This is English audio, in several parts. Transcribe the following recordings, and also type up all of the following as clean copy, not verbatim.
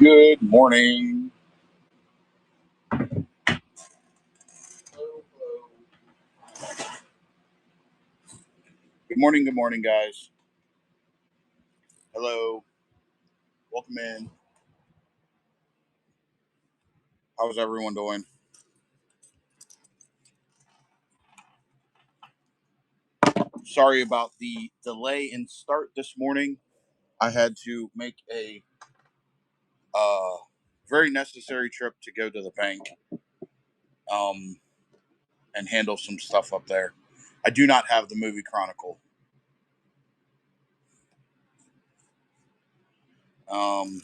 Good morning. Good morning, guys. Hello. Welcome in. How's everyone doing? Sorry about the delay in start this morning. I had to make a uh, very necessary trip to go to the bank um, and handle some stuff up there. I do not have the movie Chronicle. Um,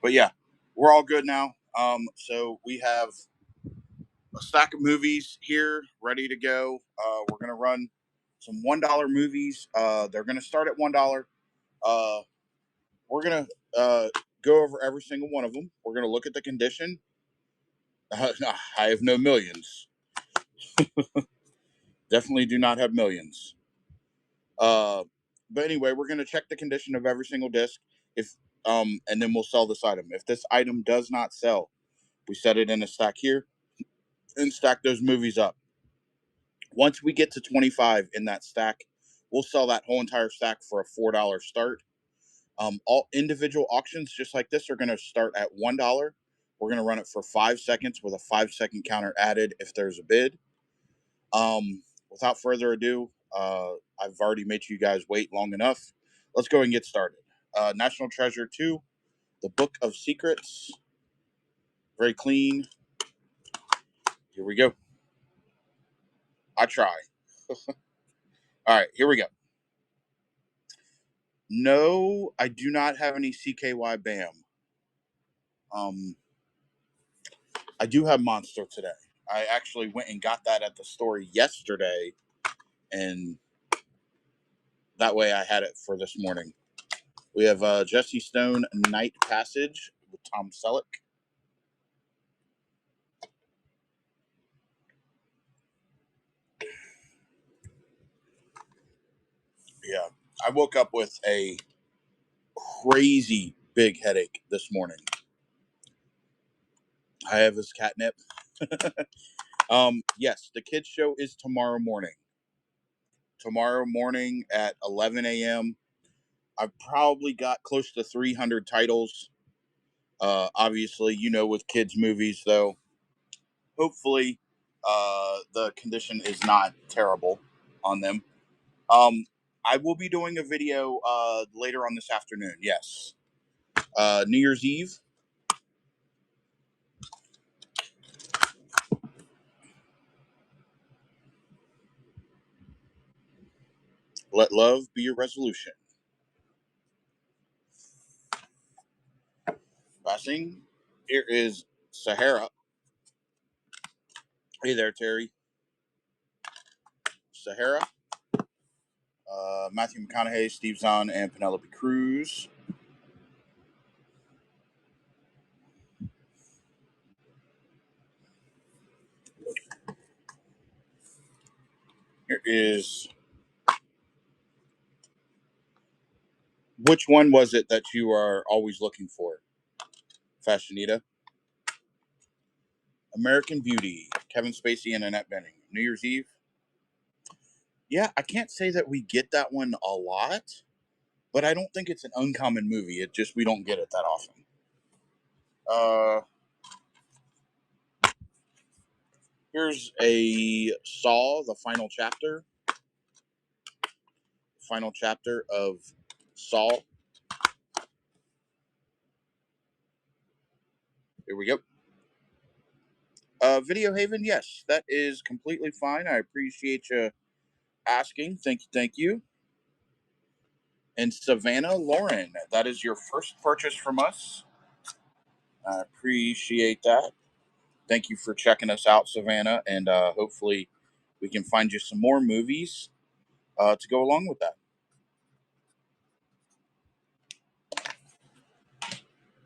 but yeah, we're all good now. So we have a stack of movies here ready to go. We're going to run some $1 movies. They're going to start at $1. Uh, we're gonna go over every single one of them. We're gonna look at the condition. I have no millions. Definitely do not have millions. Uh, but anyway, we're gonna check the condition of every single disc. If and then we'll sell this item. If this item does not sell, we set it in a stack here and stack those movies up. Once we get to 25 in that stack, we'll sell that whole entire stack for a $4 start. All individual auctions, just like this, are going to start at $1. We're going to run it for 5 seconds with a 5 second counter added if there's a bid. Without further ado, I've already made you guys wait long enough. Let's go and get started. National Treasure 2, The Book of Secrets. Very clean. Here we go. I try. All right, here we go. No, I do not have any CKY BAM. I do have Monster today. I actually went and got that at the store yesterday, and that way I had it for this morning. We have Jesse Stone, Night Passage with Tom Selleck. Yeah, I woke up with a crazy big headache this morning. I have his catnip. Yes, the kids show is tomorrow morning. Tomorrow morning at 11 a.m. I've probably got close to 300 titles. Obviously, with kids' movies, though, hopefully the condition is not terrible on them. I will be doing a video later on this afternoon. Yes, New Year's Eve. Let love be your resolution. Passing. Here is Sahara. Hey there, Terry. Sahara. Matthew McConaughey, Steve Zahn, and Penelope Cruz. Here is. Which one was it that you are always looking for? Fashionita. American Beauty. Kevin Spacey and Annette Bening. New Year's Eve. Yeah, I can't say that we get that one a lot, but I don't think it's an uncommon movie. It just we don't get it that often. Uh, Here's a Saw, the final chapter. Final chapter of Saw. Here we go. Video Haven, yes, that is completely fine. I appreciate you asking. Thank you. And Savannah Lauren, that is your first purchase from us. I appreciate that. Thank you for checking us out, Savannah, and hopefully we can find you some more movies to go along with that.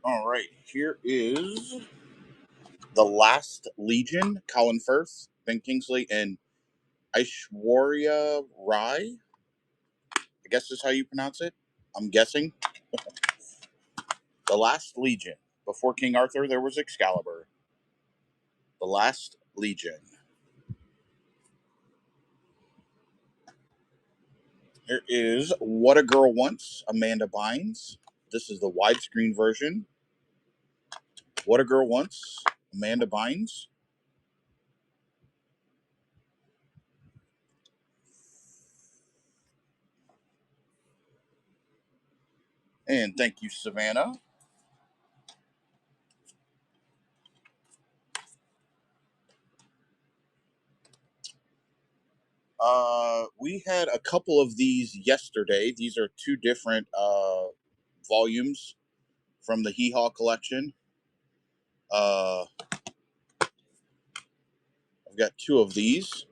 All right, here is The Last Legion, Colin Firth, Ben Kingsley, and Aishwarya Rai. I guess is how you pronounce it. I'm guessing. The Last Legion. Before King Arthur, there was Excalibur, the Last Legion. Here is What a Girl Wants, Amanda Bynes. This is the widescreen version. What a Girl Wants, Amanda Bynes. And thank you, Savannah. We had a couple of these yesterday. These are two different volumes from the Hee Haw collection. I've got two of these.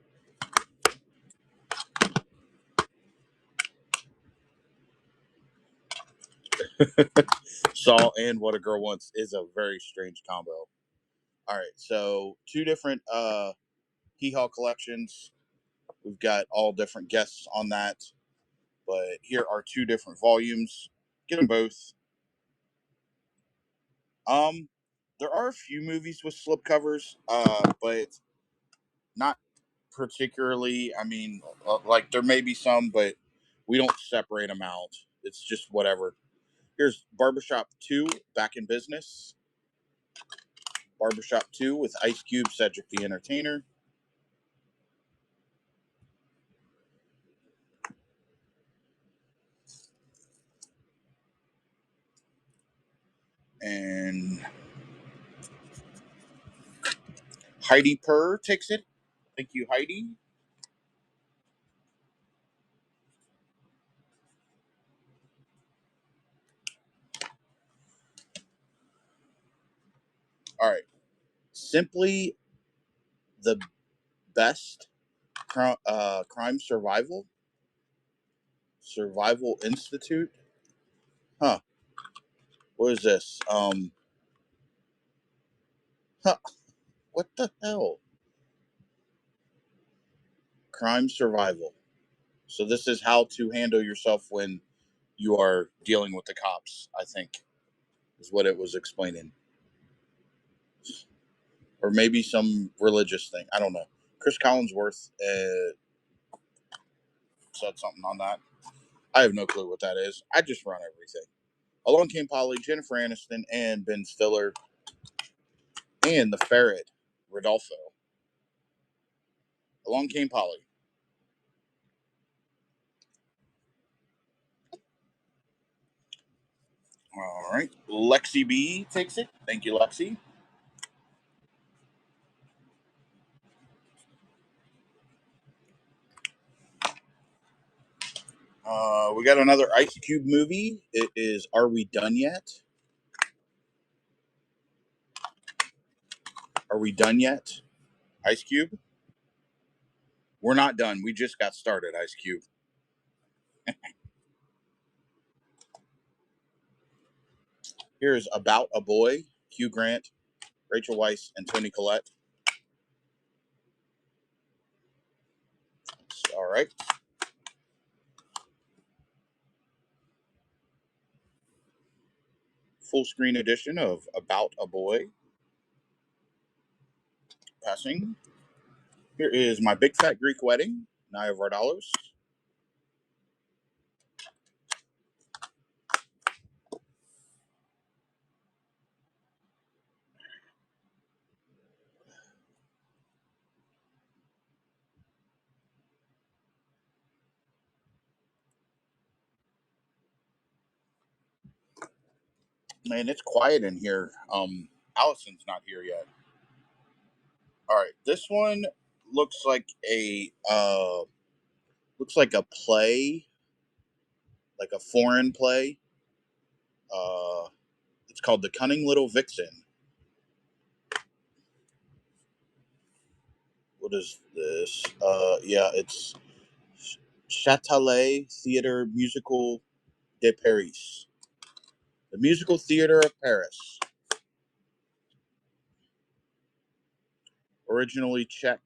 Saw and What a Girl Wants is a very strange combo. All right, so two different Hee Haw collections. We've got all different guests on that, but here are two different volumes. Get them both. Um, there are a few movies with slipcovers, but not particularly. I mean, like there may be some, but we don't separate them out. It's just whatever. Here's Barbershop 2, Back in Business. Barbershop 2 with Ice Cube, Cedric the Entertainer. And Heidi Purr takes it. Thank you, Heidi. All right. Simply the Best Crime Survival Institute. Huh. What is this? Huh. What the hell? Crime Survival. So this is how to handle yourself when you are dealing with the cops, I think, is what it was explaining. Or maybe some religious thing. I don't know. Chris Collinsworth said something on that. I have no clue what that is. I just run everything. Along Came Polly, Jennifer Aniston, and Ben Stiller, and the ferret, Rodolfo. Along Came Polly. All right. Lexi B takes it. Thank you, Lexi. We got another Ice Cube movie. It is Are We Done Yet? Are we done yet? Ice Cube? We're not done. We just got started, Ice Cube. Here's About a Boy, Hugh Grant, Rachel Weisz, and Toni Collette. All right. Full screen edition of About a Boy. Passing. Here is My Big Fat Greek Wedding, Nia Vardalos. Man, it's quiet in here. Allison's not here yet. All right, this one looks like a play, like a foreign play. Uh, it's called The Cunning Little Vixen. What is this? Yeah, it's Châtelet Theatre Musical de Paris. The Musical Theater of Paris. Originally Czech.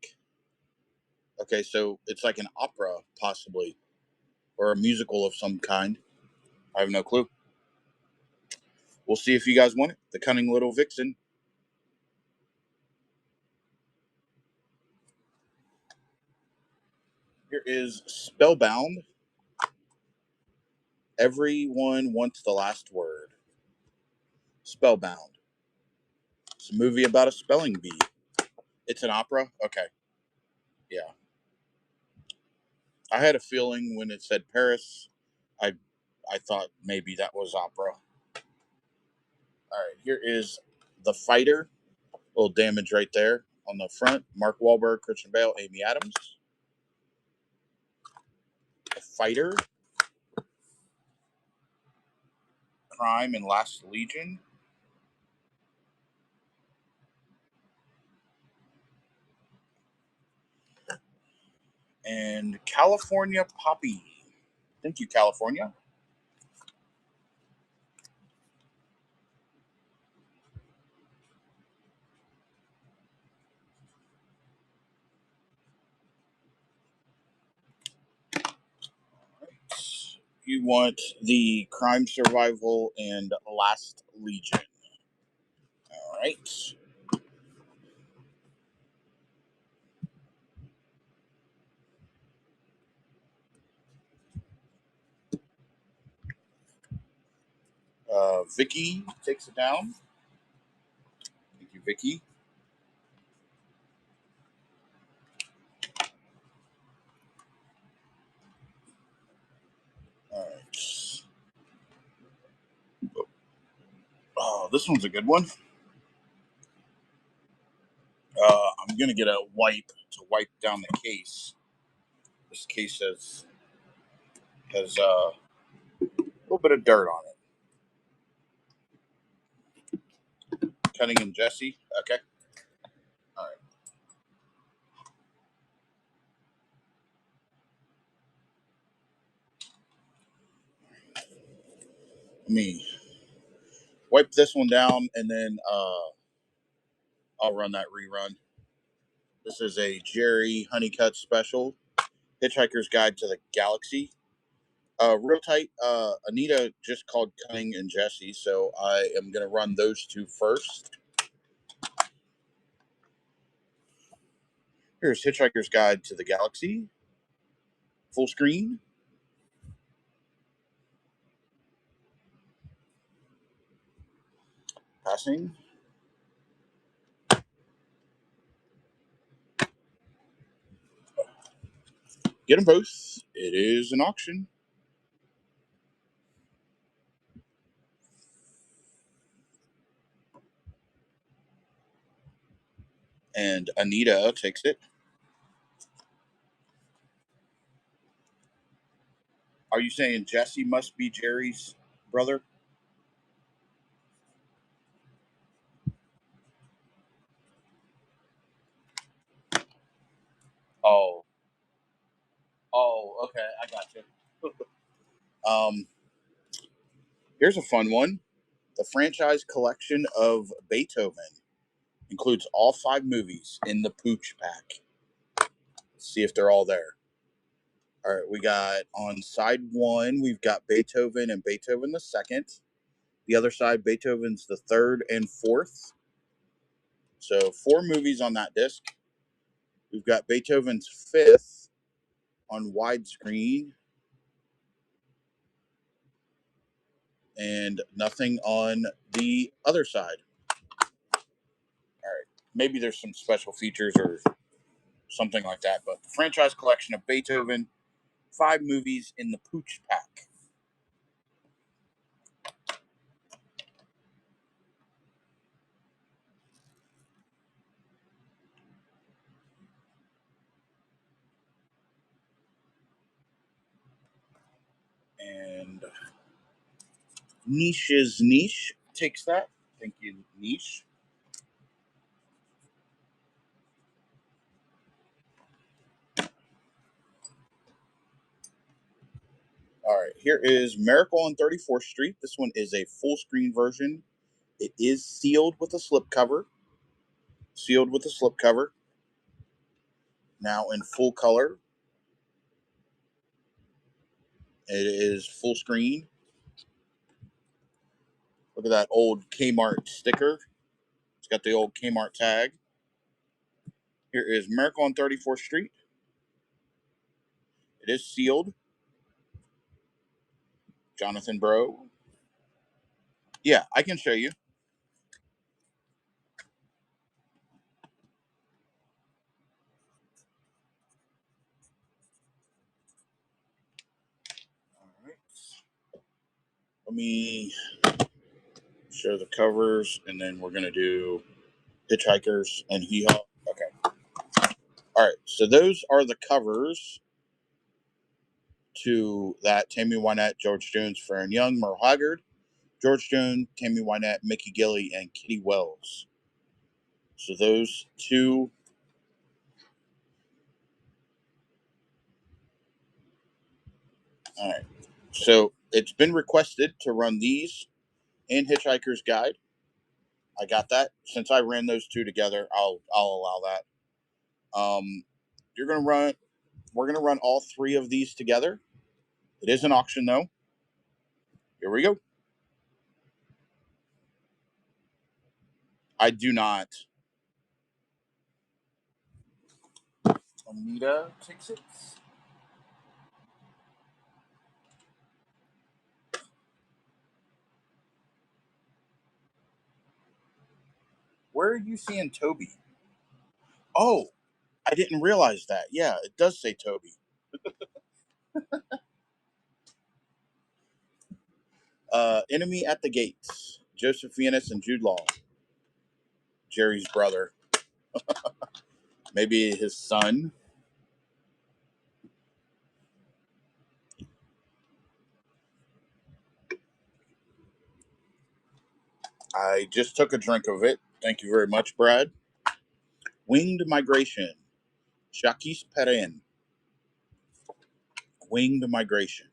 Okay, so it's like an opera, possibly, or a musical of some kind. I have no clue. We'll see if you guys want it. The Cunning Little Vixen. Here is Spellbound. Everyone wants the last word. Spellbound. It's a movie about a spelling bee. It's an opera? Okay. Yeah. I had a feeling when it said Paris, I I thought maybe that was opera. All right, here is The Fighter. A little damage right there on the front. Mark Wahlberg, Christian Bale, Amy Adams. The Fighter. Crime and Last Legion. And California Poppy. Thank you, California. You want the Crime Survival and Last Legion. All right. Vicky takes it down. Thank you, Vicky. All right. Oh, this one's a good one. I'm gonna get a wipe to wipe down the case. This case has a little bit of dirt on it. Cunning and Jesse. Okay. All right. Let me wipe this one down, and then I'll run that rerun. This is a Jerry Honeycutt special. Hitchhiker's Guide to the Galaxy. Real tight. Anita just called Cunning and Jesse, so I am gonna run those two first. Here's Hitchhiker's Guide to the Galaxy. Full screen. Passing. Get them both. It is an auction. And Anita takes it. Are you saying Jesse must be Jerry's brother? Oh, okay, I got you. um, Here's a fun one. The franchise collection of Beethoven includes all 5 movies in the Pooch pack. Let's see if they're all there. All right, we got on side one, we've got Beethoven and Beethoven the second. The other side, Beethoven's the third and fourth. So 4 movies on that disc. We've got Beethoven's fifth on widescreen and nothing on the other side. All right. Maybe there's some special features or something like that, but the franchise collection of Beethoven, 5 movies in the Pooch pack. And Niche's Niche takes that. Thank you, Niche. All right, here is Miracle on 34th Street. This one is a full screen version. It is sealed with a slipcover. Sealed with a slipcover. Now in full color. It is full screen. Look at that old Kmart sticker. It's got the old Kmart tag. Here is Miracle on 34th Street. It is sealed. Jonathan Bro. Yeah, I can show you. All right. Let me show the covers, and then we're going to do Hitchhikers and Hee Haw. Okay. All right. So those are the covers to that Tammy Wynette, George Jones, Farron Young, Merle Haggard, George Jones, Tammy Wynette, Mickey Gilley, and Kitty Wells. So those two. All right. So it's been requested to run these in Hitchhiker's Guide. I got that. Since I ran those two together, I'll allow that. You're gonna run. We're gonna run all three of these together. It is an auction though. Here we go. I do not. Anita takes it. Where are you seeing Toby? Oh, I didn't realize that. Yeah, it does say Toby. Enemy at the Gates. Joseph Fiennes and Jude Law. Jerry's brother. Maybe his son. I just took a drink of it. Thank you very much, Brad. Winged Migration. Jacques Perrin. Winged Migration.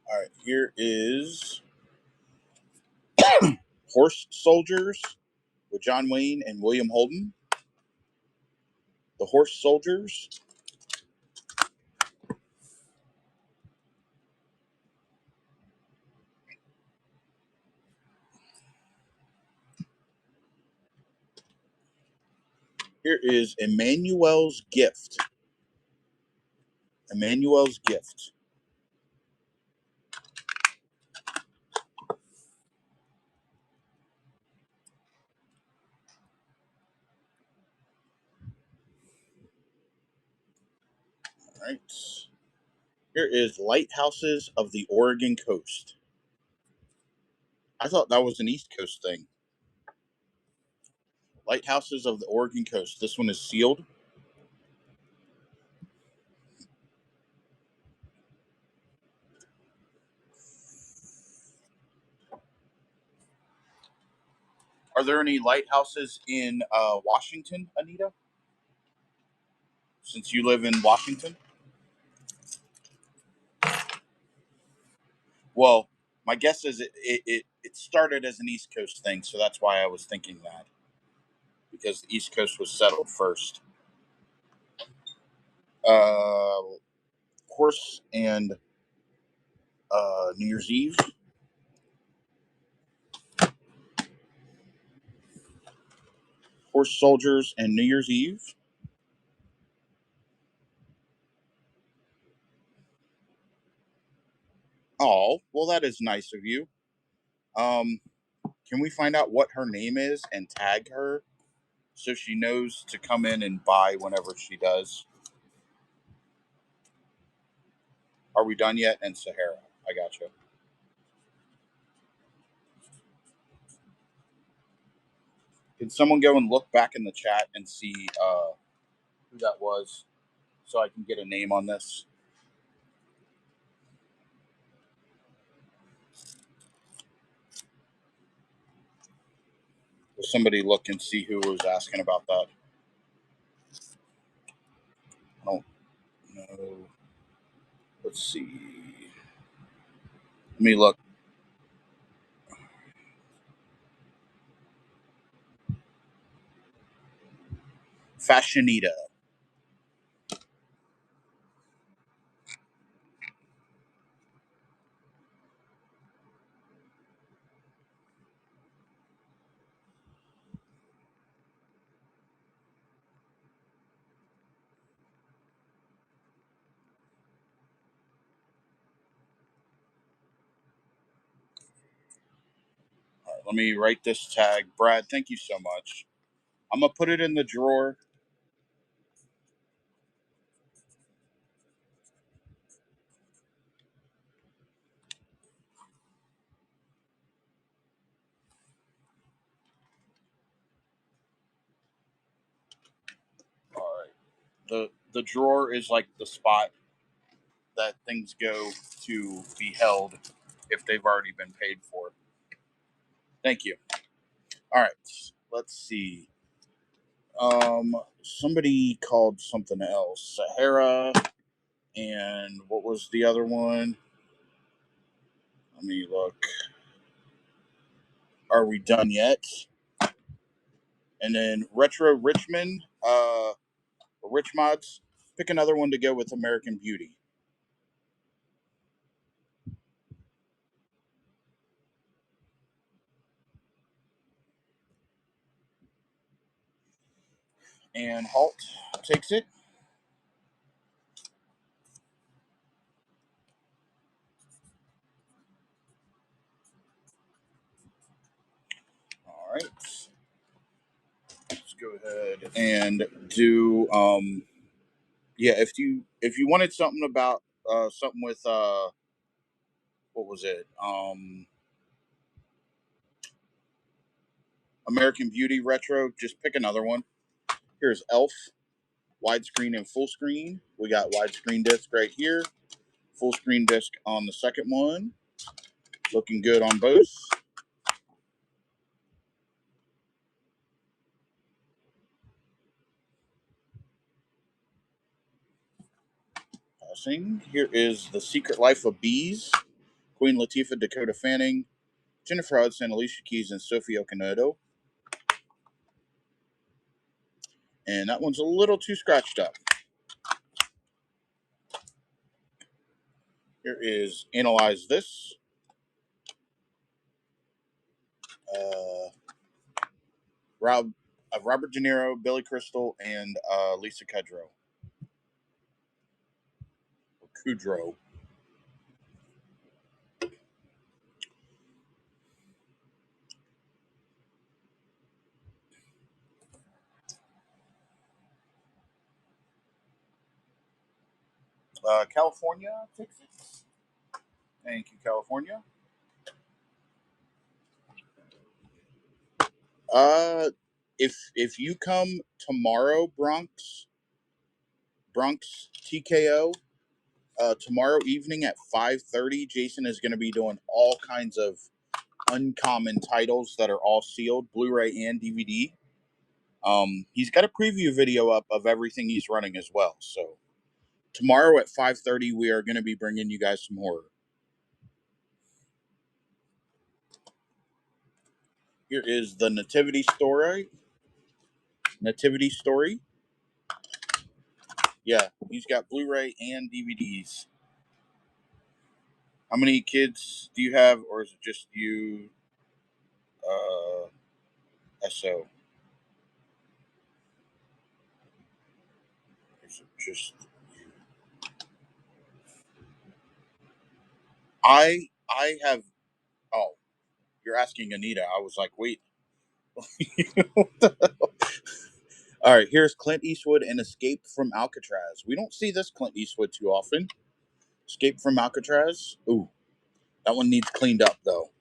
All right, here is Horse Soldiers with John Wayne and William Holden. The Horse Soldiers. Here is Emmanuel's Gift. Emmanuel's Gift. All right. Here is Lighthouses of the Oregon Coast. I thought that was an East Coast thing. Lighthouses of the Oregon Coast. This one is sealed. Are there any lighthouses in Washington, Anita? Since you live in Washington? Well, my guess is it started as an East Coast thing, so that's why I was thinking that. Because the East Coast was settled first. Uh, Horse and New Year's Eve. Horse Soldiers and New Year's Eve. Oh, well, that is nice of you. Um, can we find out what her name is and tag her so she knows to come in and buy whenever she does? Are we done yet? And Sahara. I got you. Can someone go and look back in the chat and see who that was so I can get a name on this? Will somebody look and see who was asking about that? I don't know. Let's see. Let me look. Fashionita. All right, let me write this tag. Brad, thank you so much. I'm gonna put it in the drawer. All right. The drawer is like the spot that things go to be held if they've already been paid for. Thank you. All right. Let's see. Somebody called something else. Sahara, and what was the other one? Let me look. Are we done yet? And then Retro Richmond, Rich Mods. Pick another one to go with American Beauty. And Halt takes it. All right. Let's go ahead and do yeah, if you wanted something about something with what was it? American Beauty retro, just pick another one. Here's Elf, widescreen and full screen. We got widescreen disc right here, full screen disc on the second one. Looking good on both. Passing. Here is The Secret Life of Bees. Queen Latifah, Dakota Fanning, Jennifer Hudson, Alicia Keys, and Sophie Okonedo. And that one's a little too scratched up. Here is Analyze This. Uh, Robert De Niro, Billy Crystal, and Lisa Kudrow. Kudrow. California takes it. Thank you, California. Uh, if you come tomorrow, Bronx TKO, tomorrow evening at 5:30, Jason is going to be doing all kinds of uncommon titles that are all sealed, Blu-ray and DVD. He's got a preview video up of everything he's running as well. So tomorrow at 5:30, we are going to be bringing you guys some horror. Here is the Nativity Story. Nativity Story. Yeah, he's got Blu-ray and DVDs. How many kids do you have, or is it just you, SO? Is it just I have. Oh, you're asking Anita. I was like, wait. All right, here's Clint Eastwood and Escape from Alcatraz. We don't see this Clint Eastwood too often. Escape from Alcatraz. Ooh, that one needs cleaned up though.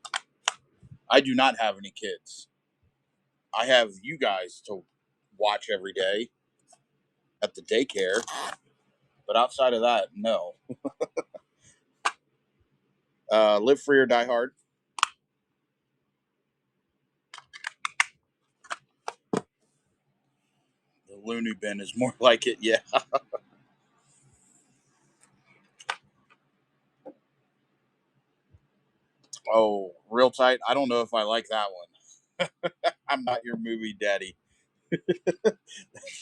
I do not have any kids. I have you guys to watch every day at the daycare, but outside of that, no. Live Free or Die Hard. The Looney Bin is more like it. Yeah. Oh, real tight. I don't know if I like that one. I'm not your movie daddy.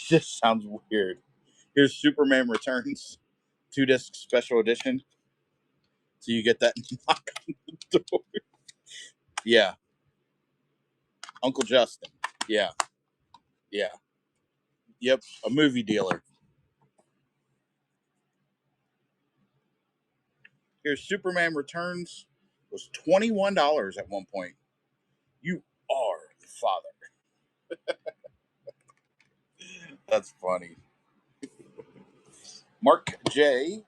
Just sounds weird. Here's Superman Returns, 2 disc special edition. So you get that knock on the door. Yeah, Uncle Justin. Yeah, yeah, yep. A movie dealer. Here's Superman Returns. Was $21 at one point. You are the father. That's funny. Mark J.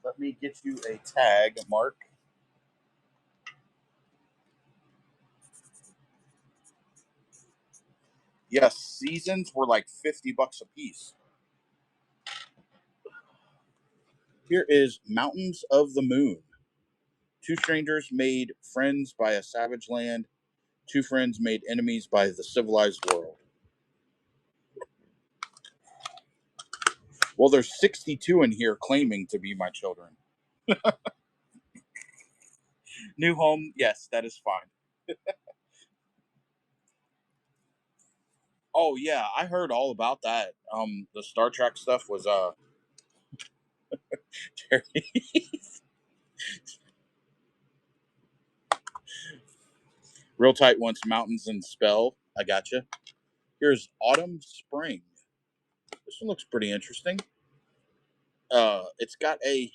Let me get you a tag, Mark. Yes, seasons were like $50 a piece. Here is Mountains of the Moon. Two strangers made friends by a savage land. Two friends made enemies by the civilized world. Well, there's 62 in here claiming to be my children. New home, yes, that is fine. Oh yeah, I heard all about that. The Star Trek stuff was real tight once mountains and spell. I gotcha. Here's Autumn Spring. This one looks pretty interesting. It's got a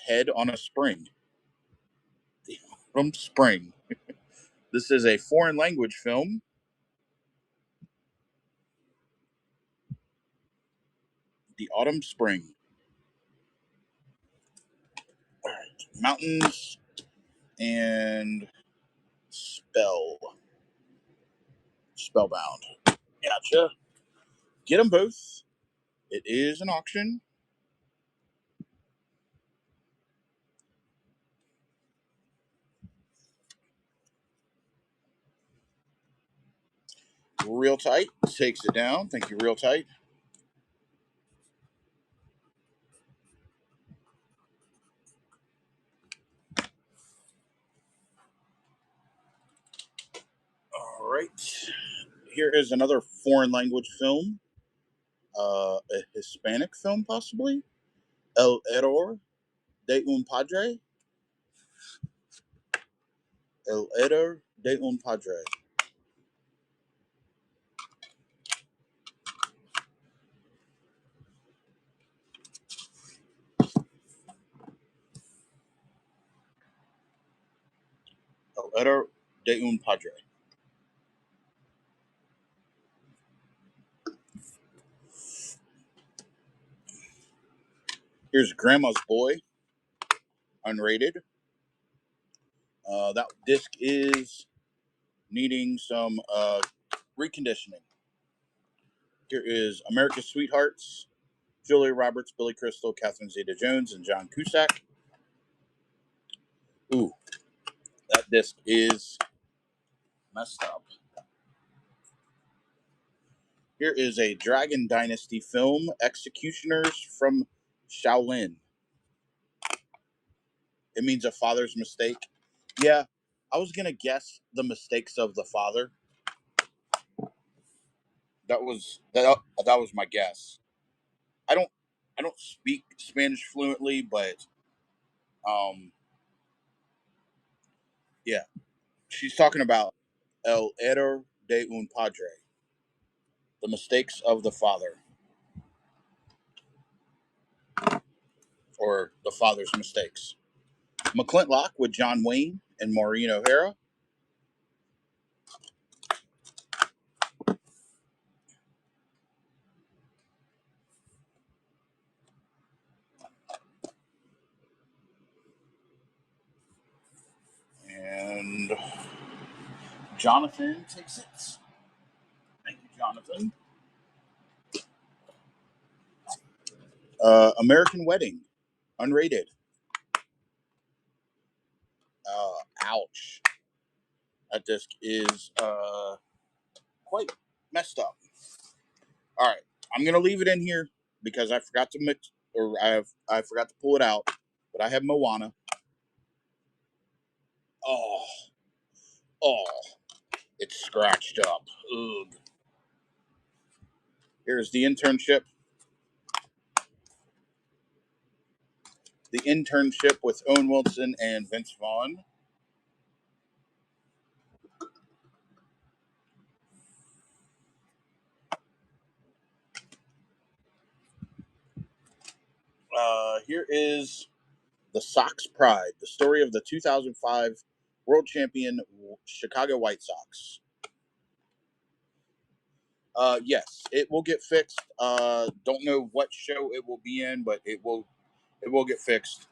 head on a spring. The Autumn Spring. This is a foreign language film. The Autumn Spring. All right. Mountains and spell. Spellbound. Gotcha. Get them both. It is an auction. Real tight. Takes it down. Thank you, real tight. All right. Here is another foreign language film. A Hispanic film, possibly. El Error de un Padre. El Error de un Padre. El Error de un Padre. Here's Grandma's Boy, unrated. That disc is needing some reconditioning. Here is America's Sweethearts, Julia Roberts, Billy Crystal, Catherine Zeta-Jones, and John Cusack. Ooh, that disc is messed up. Here is a Dragon Dynasty film, Executioners from Shaolin. It means a father's mistake. Yeah, I was gonna guess the mistakes of the father. That was my guess. I don't I don't speak Spanish fluently, but um yeah, she's talking about El Error de un Padre, the mistakes of the father, or the father's mistakes. McClintock with John Wayne and Maureen O'Hara. And Jonathan takes it. Thank you, Jonathan. American Wedding, unrated. Ouch. That disc is quite messed up. All right, I'm gonna leave it in here because I forgot to mix, or I forgot to pull it out. But I have Moana. Oh, it's scratched up. Ugh. Here's the internship. The internship with Owen Wilson and Vince Vaughn. Here is the Sox Pride, the story of the 2005 world champion Chicago White Sox. Yes, it will get fixed. Don't know what show it will be in, but it will get fixed.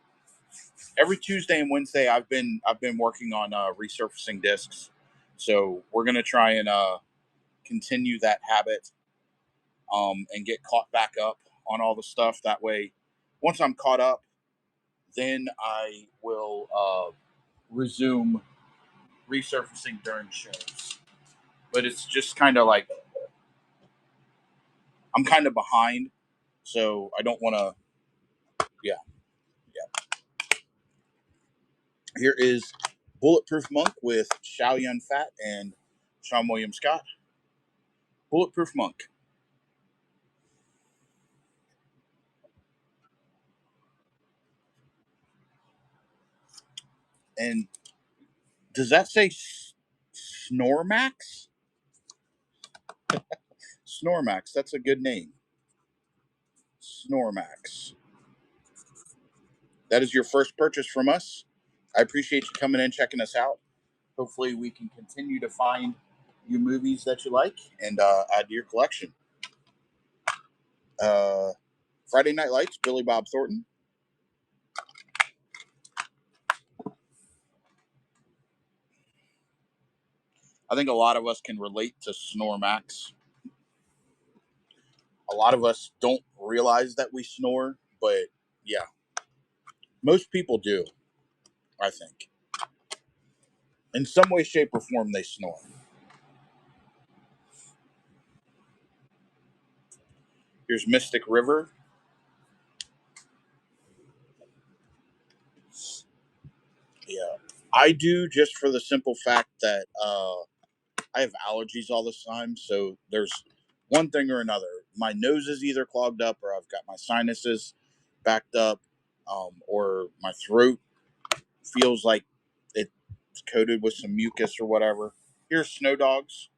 Every Tuesday and Wednesday, I've been working on resurfacing discs, so we're gonna try and continue that habit, and get caught back up on all the stuff. That way, once I'm caught up, then I will resume resurfacing during shows. But it's just kind of like I'm kind of behind, so I don't want to. Yeah, yeah. Here is Bulletproof Monk with Chow Yun Fat and Sean William Scott. Bulletproof Monk. And does that say Snormax? Snormax. That's a good name. Snormax. That is your first purchase from us. I appreciate you coming in, checking us out. Hopefully, we can continue to find you movies that you like and add to your collection. Uh, Friday Night Lights, Billy Bob Thornton. I think a lot of us can relate to Snormax. A lot of us don't realize that we snore, but yeah, most people do, I think. In some way, shape, or form, they snore. Here's Mystic River. Yeah. I do, just for the simple fact that I have allergies all the time. So there's one thing or another. My nose is either clogged up, or I've got my sinuses backed up, or my throat feels like it's coated with some mucus or whatever. Here's Snow Dogs.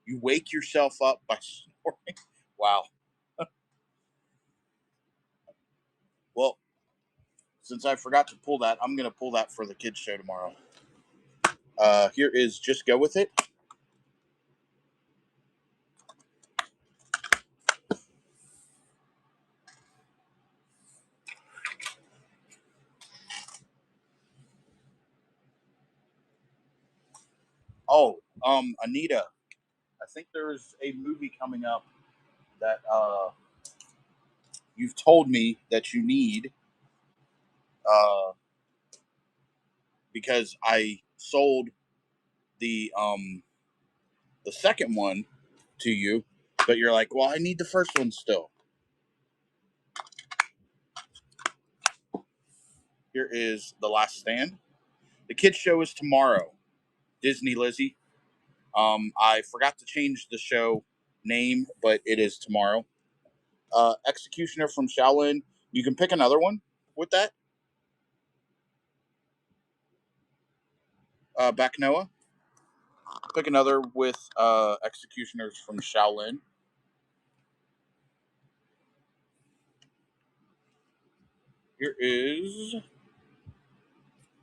You wake yourself up by snoring. Wow. Well, since I forgot to pull that, I'm going to pull that for the kids' show tomorrow. Here is Just Go With It. Oh, Anita, I think there's a movie coming up that you've told me that you need, uh, because I sold the second one to you, but you're like, well, I need the first one still. Here is The Last Stand. The kids show is tomorrow. Disney Lizzie. I forgot to change the show name, but it is tomorrow. Executioner from Shaolin. You can pick another one with that. Back Noah. Pick another with Executioners from Shaolin. Here is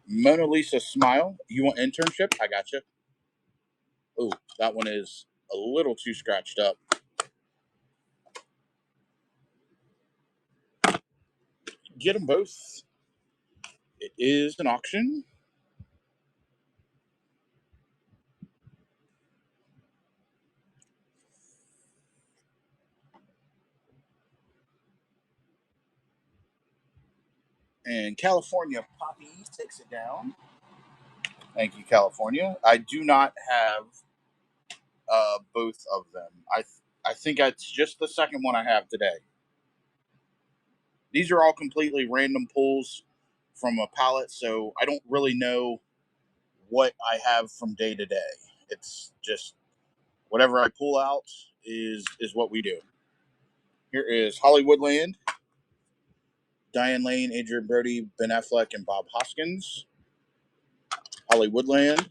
Mona Lisa Smile. You want internship? I got you. Oh, that one is a little too scratched up. Get them both. It is an auction. And California Poppy takes it down. Thank you, California. I do not have both of them. I think it's just the second one I have today. These are all completely random pulls from a palette, so I don't really know what I have from day to day. It's just whatever I pull out is what we do. Here is Hollywoodland, Diane Lane, Adrian Brody, Ben Affleck, and Bob Hoskins. Hollywoodland.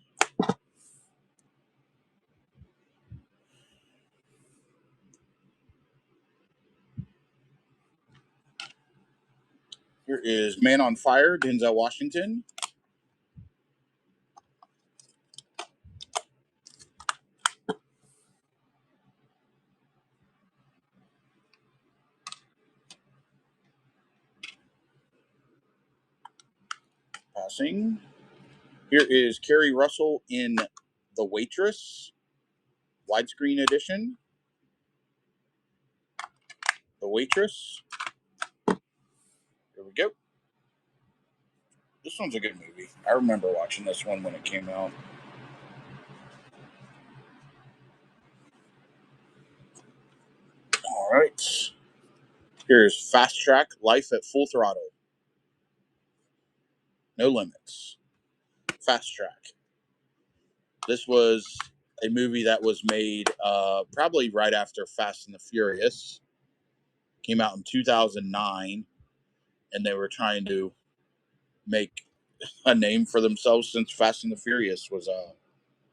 Here is Man on Fire, Denzel Washington. Passing. Here is Kerry Russell in The Waitress, widescreen edition. The Waitress. Here we go. This one's a good movie. I remember watching this one when it came out. All right. Here's Fast Track, Life at Full Throttle. No Limits. Fast Track. This was a movie that was made probably right after Fast and the Furious. Came out in 2009, and they were trying to make a name for themselves since Fast and the Furious was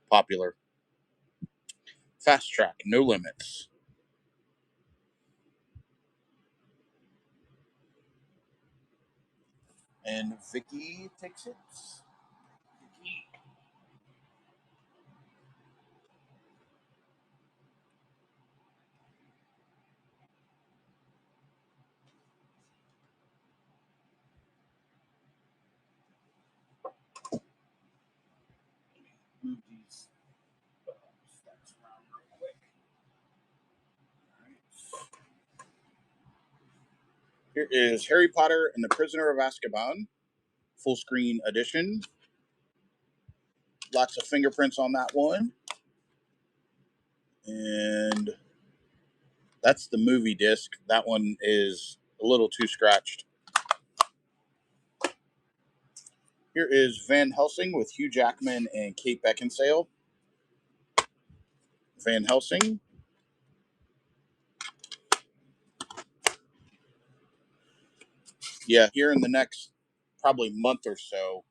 popular. Fast Track, No Limits. And Vicky takes it. Vicky. Move these stacks around real quick. Here is Harry Potter and the Prisoner of Azkaban, full screen edition. Lots of fingerprints on that one. And that's the movie disc. That one is a little too scratched. Here is Van Helsing with Hugh Jackman and Kate Beckinsale. Van Helsing. Yeah, here in the next probably month or so,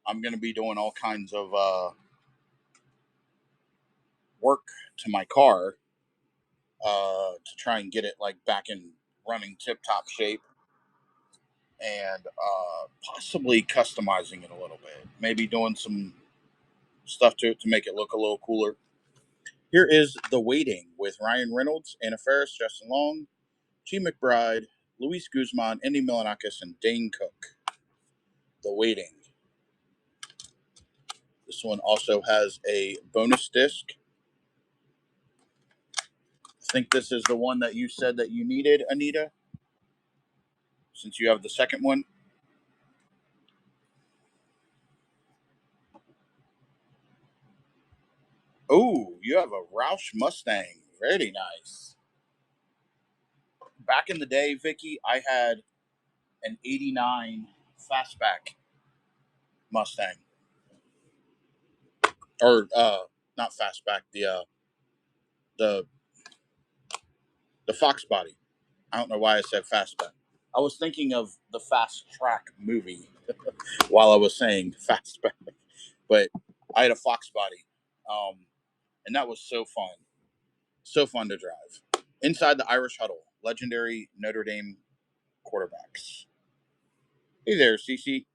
I'm going to be doing all kinds of work to my car to try and get it like back in running tip top shape, and possibly customizing it a little bit. Maybe doing some stuff to it to make it look a little cooler. Here is The Waiting with Ryan Reynolds, Anna Faris, Justin Long, G. McBride, Luis Guzman, Indy Milanakis, and Dane Cook. The Waiting. This one also has a bonus disc. I think this is the one that you said that you needed, Anita, since you have the second one. Oh, you have a Roush Mustang. Very nice. Back in the day, Vicky, I had an '89 Fastback Mustang, or not Fastback, the the Fox body. I don't know why I said Fastback. I was thinking of the Fast Track movie while I was saying Fastback, but I had a Fox body, and that was so fun to drive. Inside the Irish Huddle, legendary Notre Dame quarterbacks. Hey there, Cece.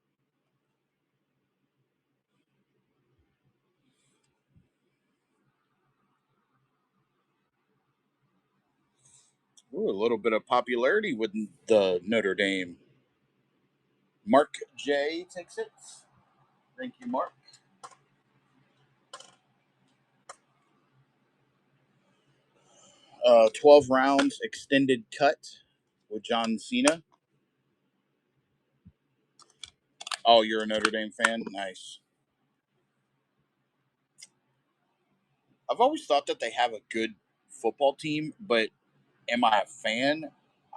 Ooh, a little bit of popularity with the Notre Dame. Mark J takes it. Thank you, Mark. 12 rounds extended cut with John Cena. Oh, you're a Notre Dame fan? Nice. I've always thought that they have a good football team, but am I a fan?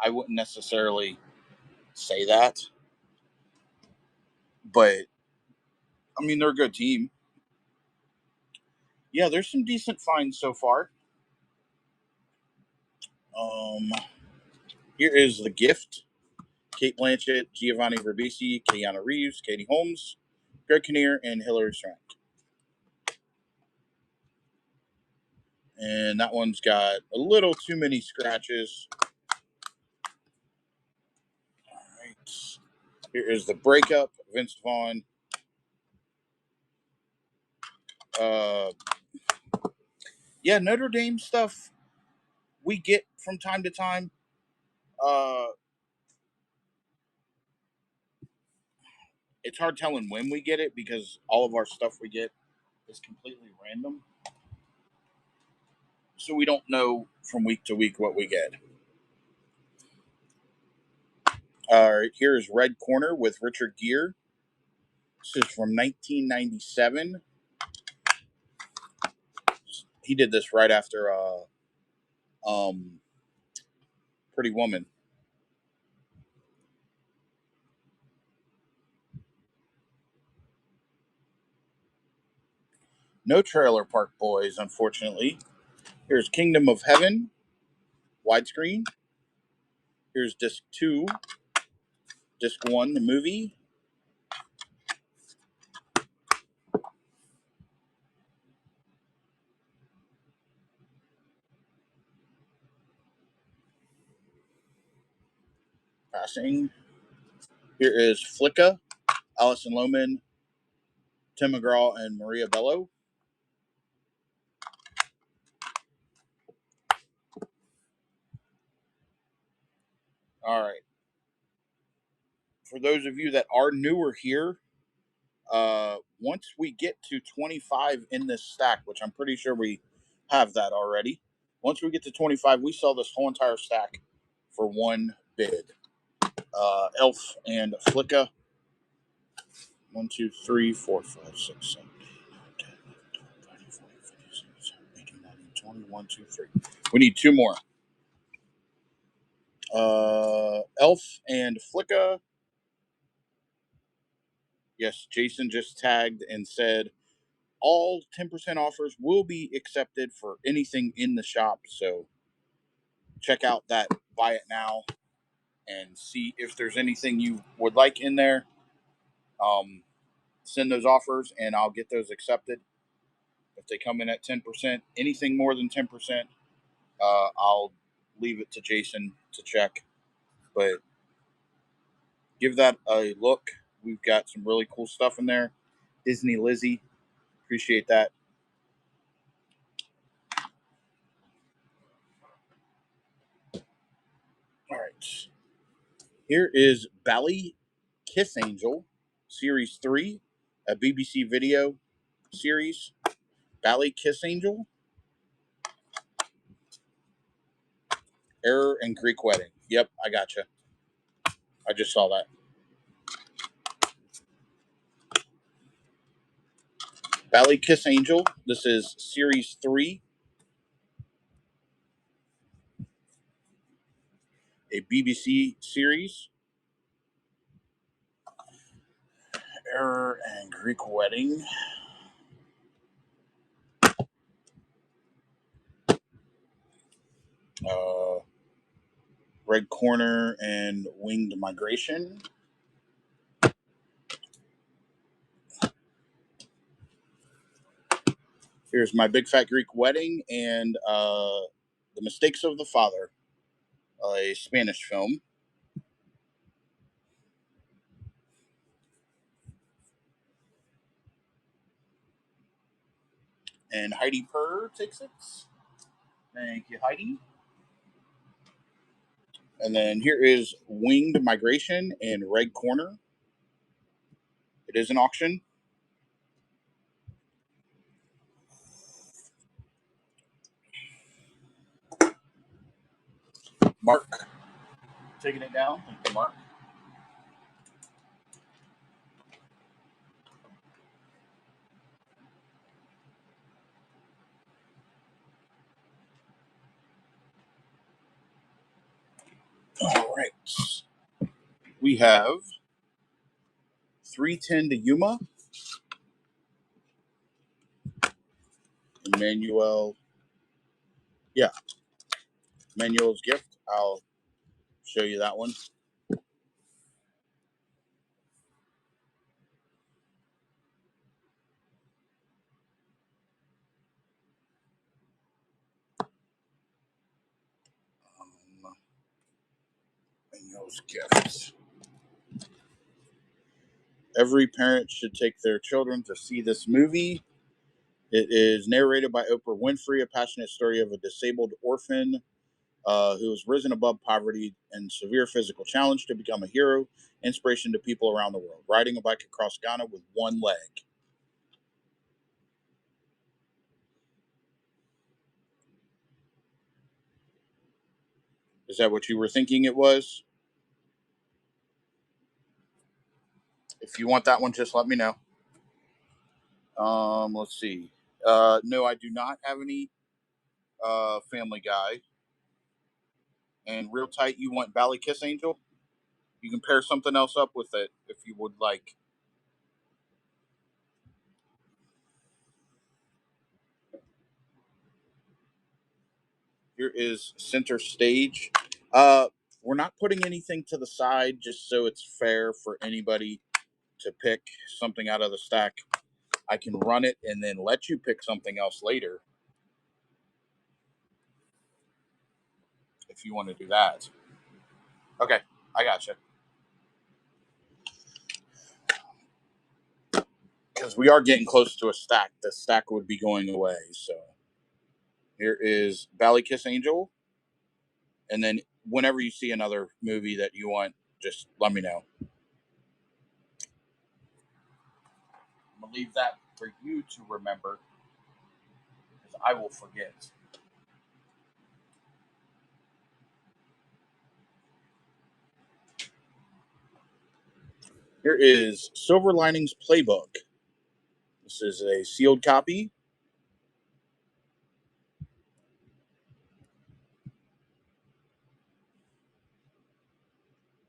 I wouldn't necessarily say that. But, I mean, they're a good team. Yeah, there's some decent finds so far. Here is The Gift. Kate Blanchett, Giovanni Ribisi, Keanu Reeves, Katie Holmes, Greg Kinnear, and Hilary Swank. And that one's got a little too many scratches. All right. Here is The Breakup, Vince Vaughn. Uh, yeah, Notre Dame stuff we get from time to time. Uh, it's hard telling when we get it because all of our stuff we get is completely random. So we don't know from week to week what we get. All right, here is Red Corner with Richard Gere. This is from 1997. He did this right after um, Pretty Woman. No Trailer Park Boys, unfortunately. Here's Kingdom of Heaven, widescreen. Here's disc 2, disc 1, the movie. Passing. Here is Flicka, Alison Lohman, Tim McGraw, and Maria Bello. All right. For those of you that are newer here, once we get to 25 in this stack, which I'm pretty sure we have that already, once we get to 25, we sell this whole entire stack for one bid. Elf and Flicka. 1, 2, 3, 4, 5, 6, 7, 8, 9, 10, 11, 12, 13, 14, 15, 16, 17, 18, 19, 20, 1, 2, 3. We need two more. Elf and Flicka. Yes, Jason just tagged and said all 10% offers will be accepted for anything in the shop. So check out that buy it now and see if there's anything you would like in there. Send those offers and I'll get those accepted. If they come in at 10%, anything more than 10%, I'll leave it to Jason to check. But give that a look. We've got some really cool stuff in there. Disney Lizzie, appreciate that. All right. Here is Bally Kiss Angel, Series 3, a BBC video series. Bally Kiss Angel, Error and Greek Wedding. Yep, I gotcha. I just saw that. Bally Kiss Angel, this is Series 3, a BBC series. Error and Greek Wedding. Uh, Red Corner and Winged Migration. Here's My Big Fat Greek Wedding and The Mistakes of the Father, a Spanish film. And Heidi Purr takes it. Thank you, Heidi. And then here is Winged Migration in Red Corner. It is an auction. Mark, taking it down. Thank you, Mark. All right. We have 310 to Yuma. Manuel. Yeah, Manuel's gift. I'll show you that one. Manuel's gift. Every parent should take their children to see this movie. It is narrated by Oprah Winfrey, a passionate story of a disabled orphan who has risen above poverty and severe physical challenge to become a hero, inspiration to people around the world, riding a bike across Ghana with one leg. Is that what you were thinking it was? If you want that one, just let me know. Let's see. No, I do not have any Family Guy. And real tight, you want Valley Kiss Angel? You can pair something else up with it if you would like. Here is Center Stage. We're not putting anything to the side just so it's fair for anybody to pick something out of the stack. I can run it and then let you pick something else later if you want to do that. Okay, I gotcha. Because we are getting close to a stack. The stack would be going away. So here is Valley Kiss Angel. And then whenever you see another movie that you want, just let me know. I'm going to leave that for you to remember because I will forget. Here is Silver Linings Playbook. This is a sealed copy.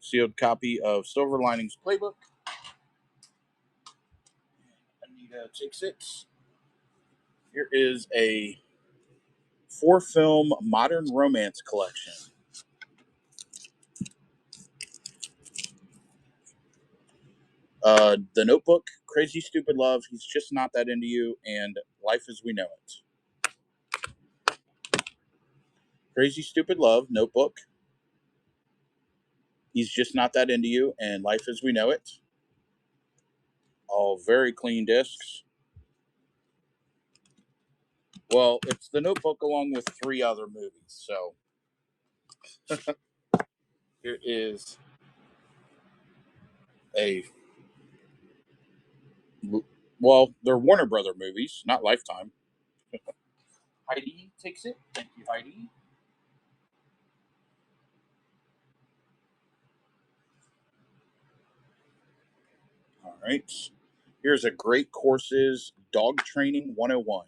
Sealed copy of Silver Linings Playbook. Anita takes it. Here is a 4-film modern romance collection. The Notebook, Crazy Stupid Love, He's Just Not That Into You, and Life as We Know It. Crazy Stupid Love, Notebook, He's Just Not That Into You, and Life as We Know It. All very clean discs. Well, it's the Notebook along with 3 other movies. So here is a well, they're Warner Brother movies, not Lifetime. Heidi takes it. Thank you, Heidi. All right. Here's a Great Courses Dog Training 101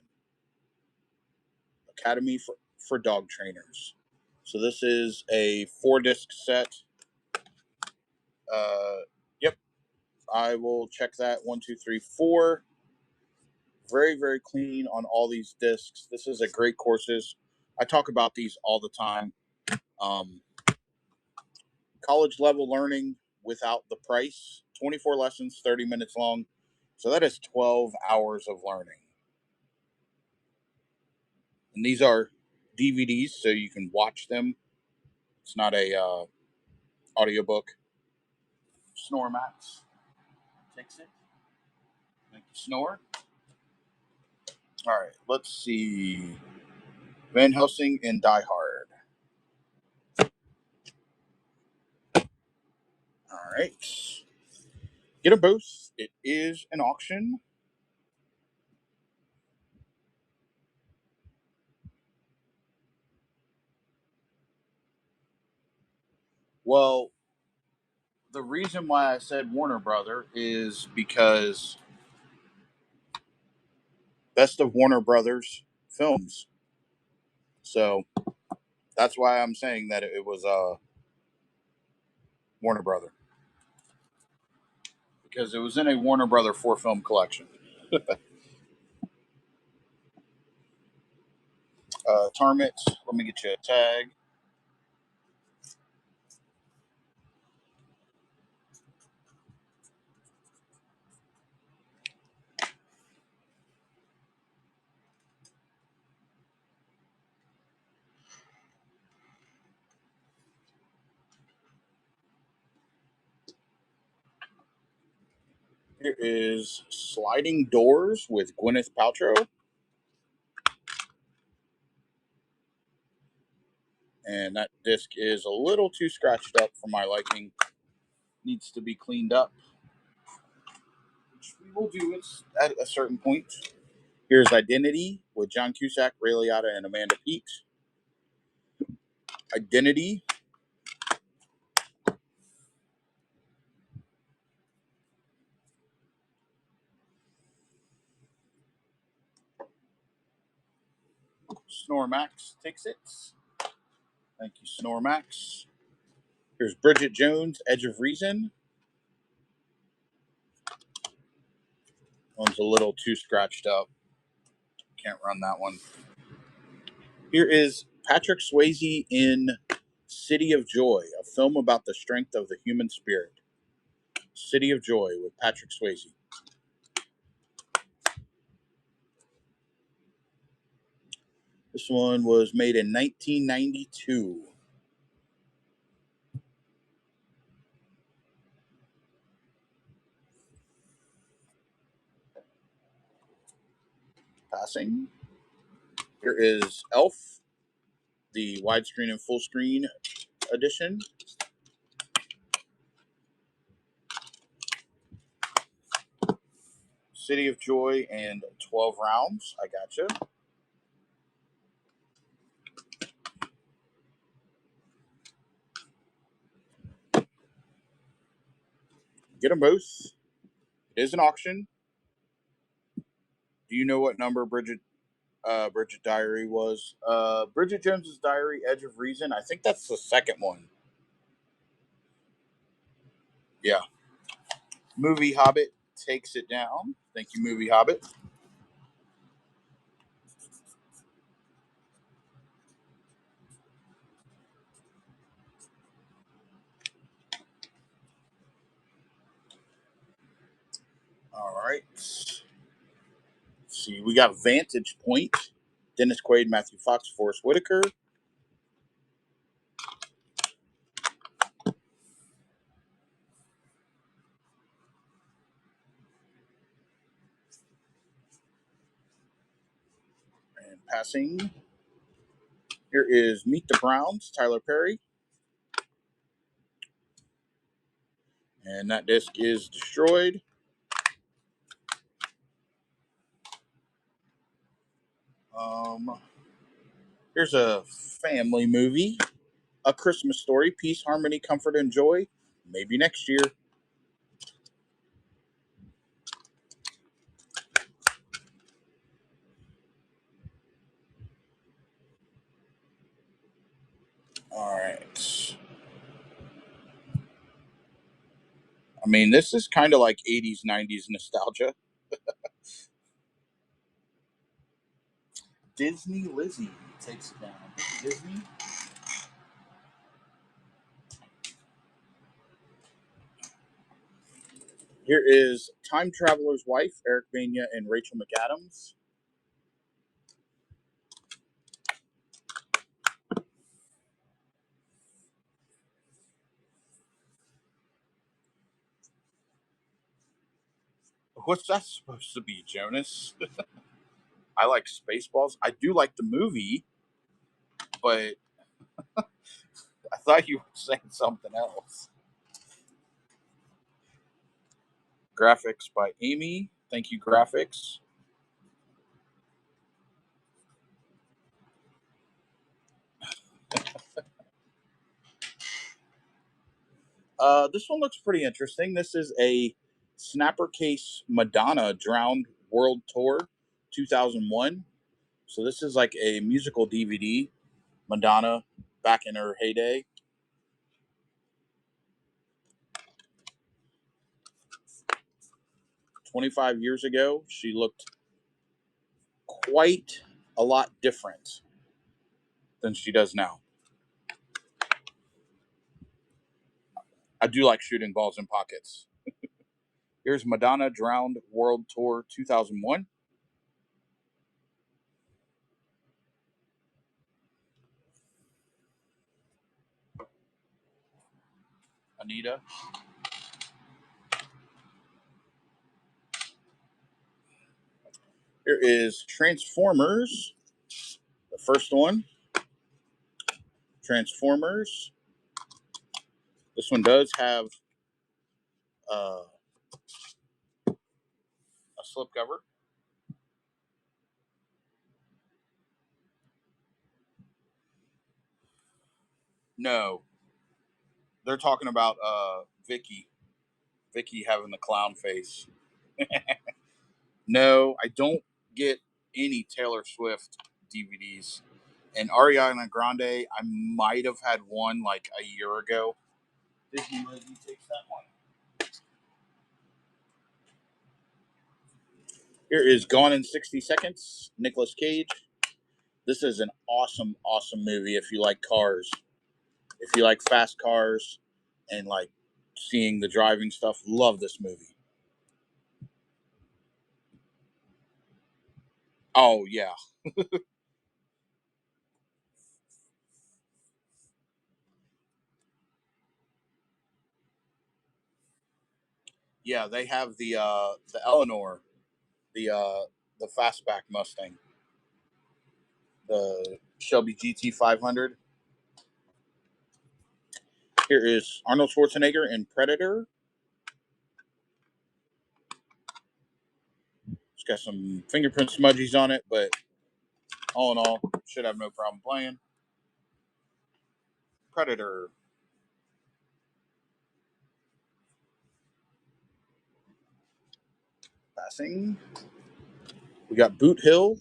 Academy for Dog Trainers. So this is a 4-disc set. Yep. I will check that. 1, 2, 3, 4. Very, very clean on all these discs. This is a Great Courses. I talk about these all the time. Um, college level learning without the price. 24 lessons, 30 minutes long. So that is 12 hours of learning. And these are DVDs, so you can watch them. It's not a audiobook. Snore Max takes it. Thank you, Snore. All right, let's see. Van Helsing and Die Hard. All right. Get a booth. It is an auction. Well, the reason why I said Warner Brother is because best of Warner Brothers films. So that's why I'm saying that it was Warner Brother because it was in a Warner Brother 4-film collection. Tarmit, let me get you a tag. Here is Sliding Doors with Gwyneth Paltrow. And that disc is a little too scratched up for my liking. Needs to be cleaned up, which we will do it at a certain point. Here's Identity with John Cusack, Ray Liotta, and Amanda Peet. Identity. Snoremax takes it. Thank you, Snoremax. Here's Bridget Jones, Edge of Reason. One's a little too scratched up. Can't run that one. Here is Patrick Swayze in City of Joy, a film about the strength of the human spirit. City of Joy with Patrick Swayze. This one was made in 1992. Passing. Here is Elf, the widescreen and full screen edition. City of Joy and 12 rounds. I gotcha. Get them both. It is an auction. Do you know what number Bridget Diary was? Bridget Jones's Diary, Edge of Reason. I think that's the second one. Yeah. Movie Hobbit takes it down. Thank you, Movie Hobbit. All right. Let's see, we got Vantage Point. Dennis Quaid, Matthew Fox, Forrest Whitaker. And passing. Here is Meet the Browns, Tyler Perry. And that disc is destroyed. Here's a family movie, A Christmas Story, Peace, Harmony, Comfort, and Joy. Maybe next year. All right. I mean, this is kind of like 80s, 90s nostalgia. Disney Lizzie takes it down. Disney. Here is Time Traveler's Wife, Eric Bana and Rachel McAdams. What's that supposed to be, Jonas? I like Spaceballs. I do like the movie, but I thought you were saying something else. Graphics by Amy. Thank you, graphics. This one looks pretty interesting. This is a Snapper Case Madonna Drowned World Tour 2001. So this is like a musical DVD. Madonna back in her heyday. 25 years ago, she looked quite a lot different. than she does now. I do like shooting balls in pockets. Here's Madonna Drowned World Tour 2001. Anita. Here is Transformers, the first one. Transformers. This one does have a slipcover. No, they're talking about Vicky. Vicky having the clown face. No, I don't get any Taylor Swift DVDs. And Ariana Grande, I might have had one like a year ago. Disney Lizzie takes that one. Here is Gone in 60 Seconds, Nicolas Cage. This is an awesome, awesome movie if you like cars. If you like fast cars and like seeing the driving stuff, love this movie. Oh, yeah. Yeah, they have the Eleanor, the fastback Mustang, the Shelby GT 500. Here is Arnold Schwarzenegger in Predator. It's got some fingerprint smudgies on it, but all in all, should have no problem playing. Predator. Passing. We got Boot Hill,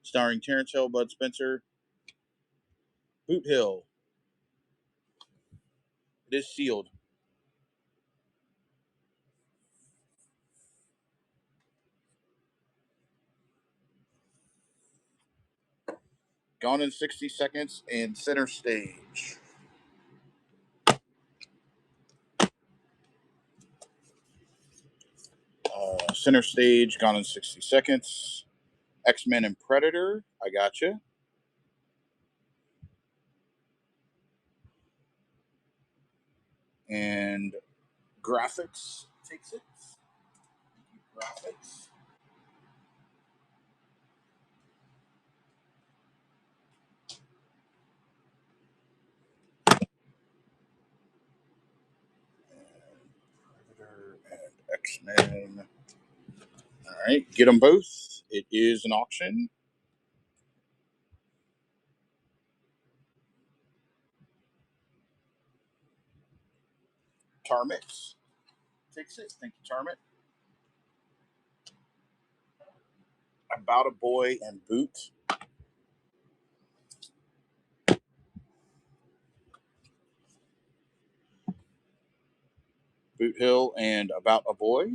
starring Terrence Hill, Bud Spencer. Boot Hill. It is sealed. Gone in 60 Seconds and Center Stage. Center Stage, Gone in 60 Seconds. X-Men and Predator. I gotcha. And Graphics takes it. Graphics. Predator and X-Men. All right, get them both. It is an auction. Tarmix takes it. Thank you, Tarmit. About a Boy and Boot. Boot Hill and About a Boy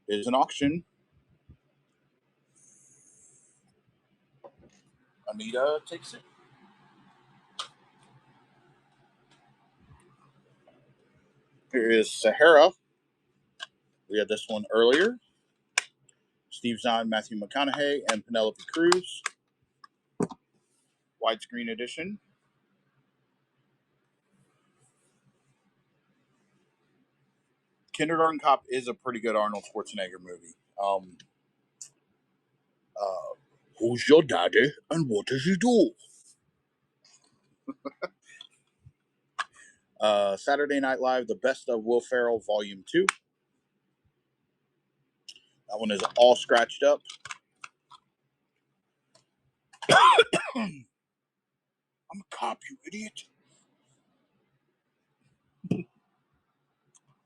is an auction. Anita takes it. Here is Sahara. We had this one earlier. Steve Zahn, Matthew McConaughey, and Penelope Cruz. Widescreen edition. Kindergarten Cop is a pretty good Arnold Schwarzenegger movie. Who's your daddy and what does he do? Saturday Night Live, The Best of Will Ferrell, Volume 2. That one is all scratched up. I'm a cop, you idiot.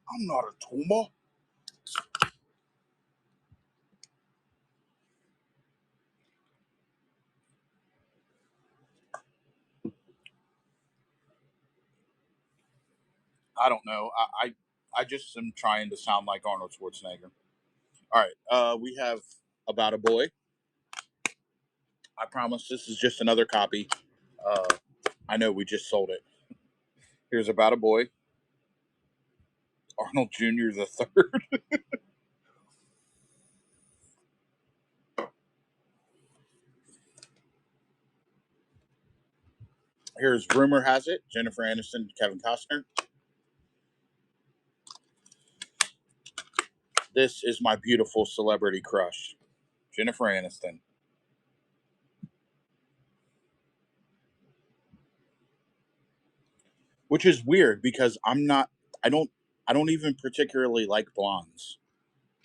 I'm not a tumor. I don't know. I just am trying to sound like Arnold Schwarzenegger. All right. We have About a Boy. I promise this is just another copy. I know we just sold it. Here's About a Boy, Arnold Jr. the third. Here's Rumor Has It, Jennifer Aniston, Kevin Costner. This is my beautiful celebrity crush, Jennifer Aniston. Which is weird because I don't even particularly like blondes.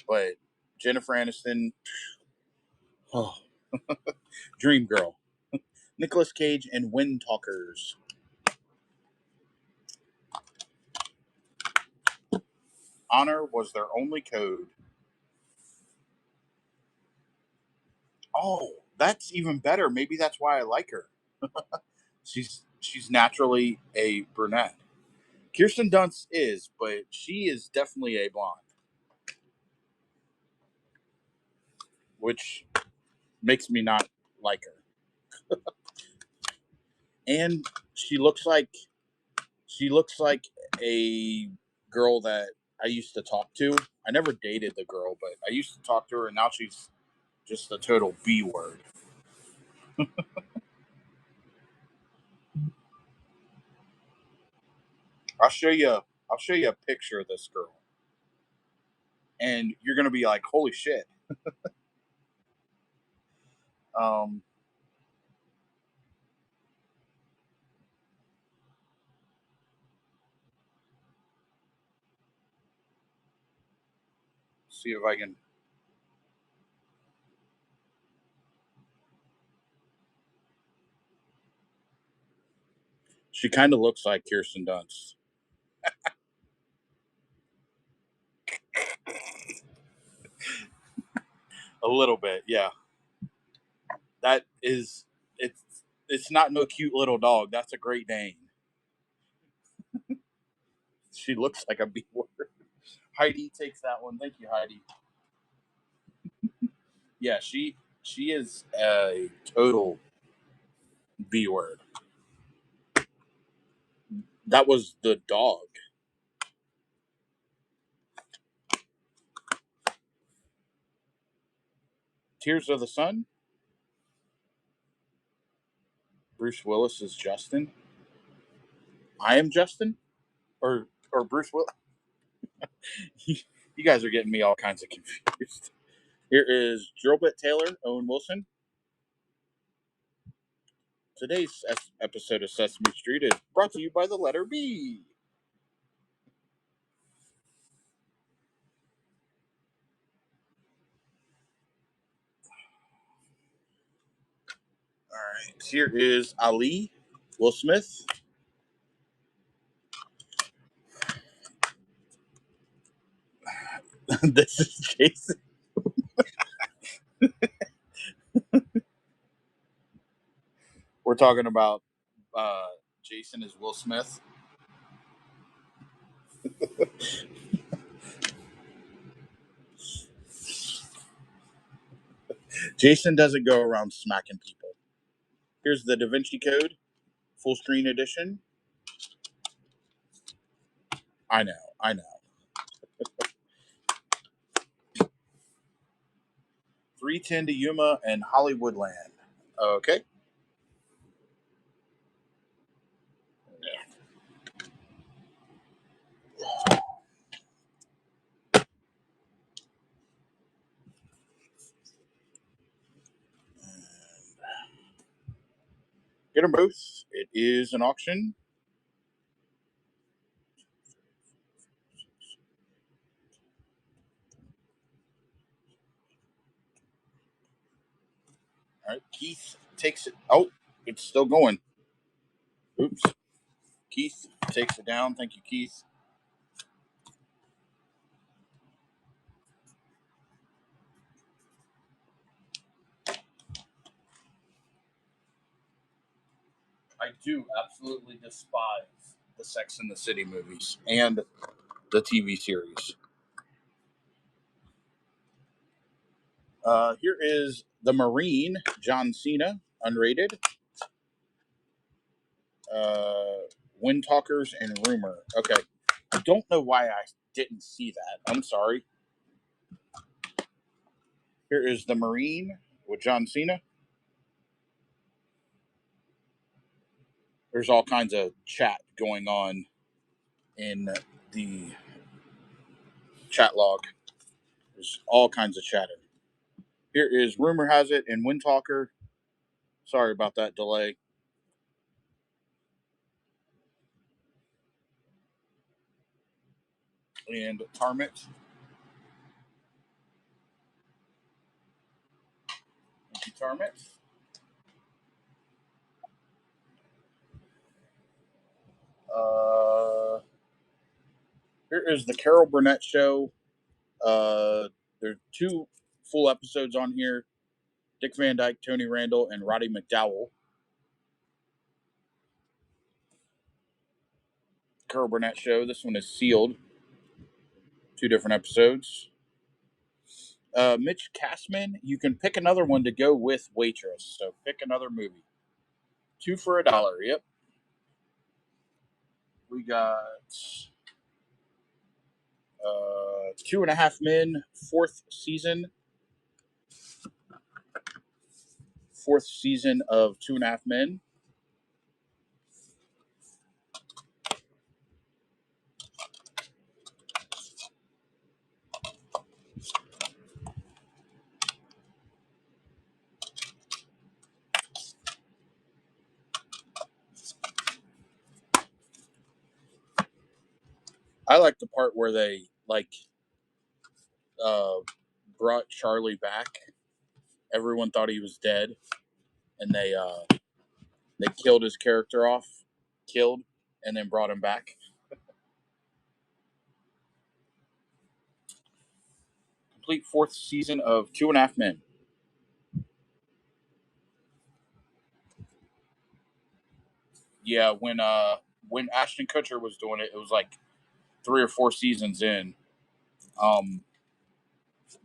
But Jennifer Aniston, oh, dream girl. Nicolas Cage and Wind Talkers. Honor was their only code. Oh, that's even better. Maybe that's why I like her. She's naturally a brunette. Kirsten Dunst is, but she is definitely a blonde, which makes me not like her. And she looks like she looks like a girl that I used to talk to. I never dated the girl, but I used to talk to her, and now she's just a total B word. I'll show you. I'll show you a picture of this girl, and you're gonna be like, "Holy shit!" Um, see if I can. She kind of looks like Kirsten Dunst a little bit. Yeah, that is. It's it's not no cute little dog. That's a Great Dane. She looks like a B word. Heidi takes that one. Thank you, Heidi. Yeah, she is a total B word. That was the dog. Tears of the Sun. Bruce Willis is Justin. I am Justin, or Bruce Willis. You guys are getting me all kinds of confused. Here is Drillbit Taylor, Owen Wilson. Today's episode of Sesame Street is brought to you by the letter B. All right. Here is Ali, Will Smith. This is Jason. We're talking about uh, Jason is Will Smith. Jason doesn't go around smacking people. Here's the Da Vinci Code, full screen edition. I know, I know. 310 to Yuma and Hollywoodland. Okay. Get them both. It is an auction. All right. Keith takes it. Oh, it's still going. Oops. Keith takes it down. Thank you, Keith. I do absolutely despise the Sex and the City movies and the TV series. Here is The Marine, John Cena, unrated. Wind Talkers and Rumor. Okay. I don't know why I didn't see that. I'm sorry. Here is The Marine with John Cena. There's all kinds of chat going on in the chat log. There's all kinds of chatter. Here is Rumor Has It and Wind Talker. Sorry about that delay. And Tarmit. Thank you, Tarmit. Here is the Carol Burnett Show. There's 2 full episodes on here. Dick Van Dyke, Tony Randall, and Roddy McDowell. Carol Burnett Show. This one is sealed. 2 different episodes. Mitch Cashman. You can pick another one to go with Waitress. So pick another movie. 2 for $1. Yep. We got 2.5 Men, 4th season. 4th season of 2.5 Men. I like the part where they brought Charlie back. Everyone thought he was dead, and they killed his character off, and then brought him back. Complete 4th season of 2.5 Men. Yeah, when Ashton Kutcher was doing it, it was like 3 or 4 seasons in.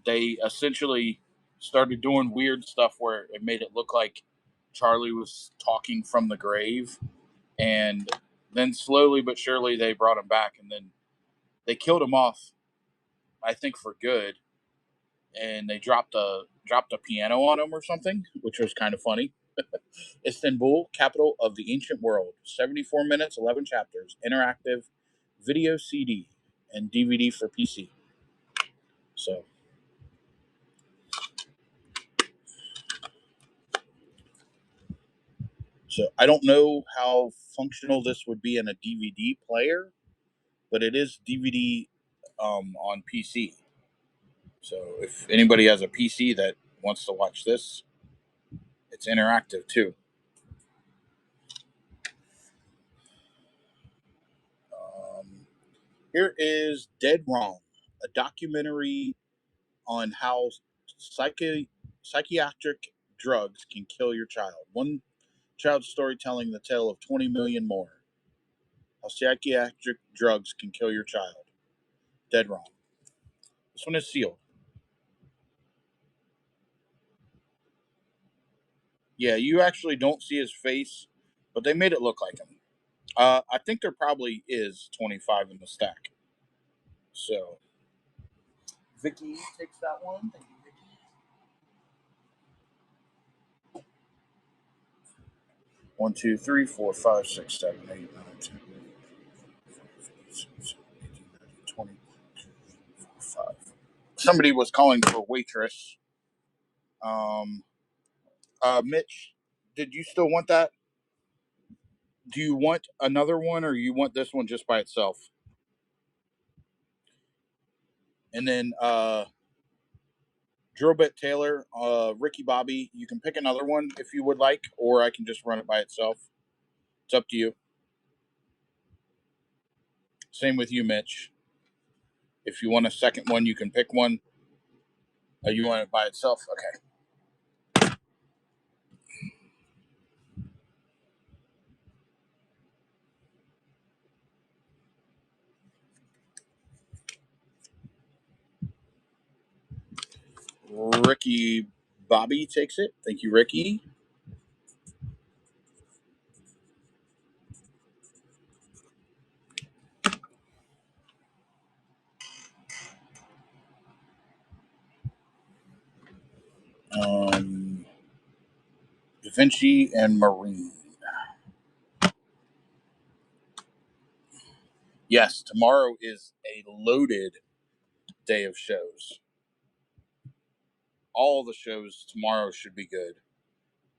They essentially started doing weird stuff where it made it look like Charlie was talking from the grave, and then slowly but surely they brought him back, and then they killed him off, I think for good, and they dropped a piano on him or something, which was kind of funny. Istanbul, capital of the ancient world. 74 minutes, 11 chapters, interactive, video CD, and DVD for PC. So I don't know how functional this would be in a DVD player, but it is DVD on PC. So if anybody has a PC that wants to watch this, it's interactive too. Here is Dead Wrong, a documentary on how psychiatric drugs can kill your child. One child's story telling the tale of 20 million more. How psychiatric drugs can kill your child. Dead Wrong. This one is sealed. Yeah, you actually don't see his face, but they made it look like him. I think there probably is 25 in the stack. So, Vicky takes that one. Thank you, Vicky. 1, 2, 3, 4, 5, 6, 7, 8, 9, 10, 20, 5. Somebody was calling for Waitress. Mitch, did you still want that? Do you want another one, or you want this one just by itself? And then Drillbit Taylor, Ricky Bobby, you can pick another one if you would like, or I can just run it by itself. It's up to you. Same with you, Mitch. If you want a second one, you can pick one. You want it by itself? Okay. Ricky Bobby takes it. Thank you, Ricky. Da Vinci and Marine. Yes, tomorrow is a loaded day of shows. All the shows tomorrow should be good.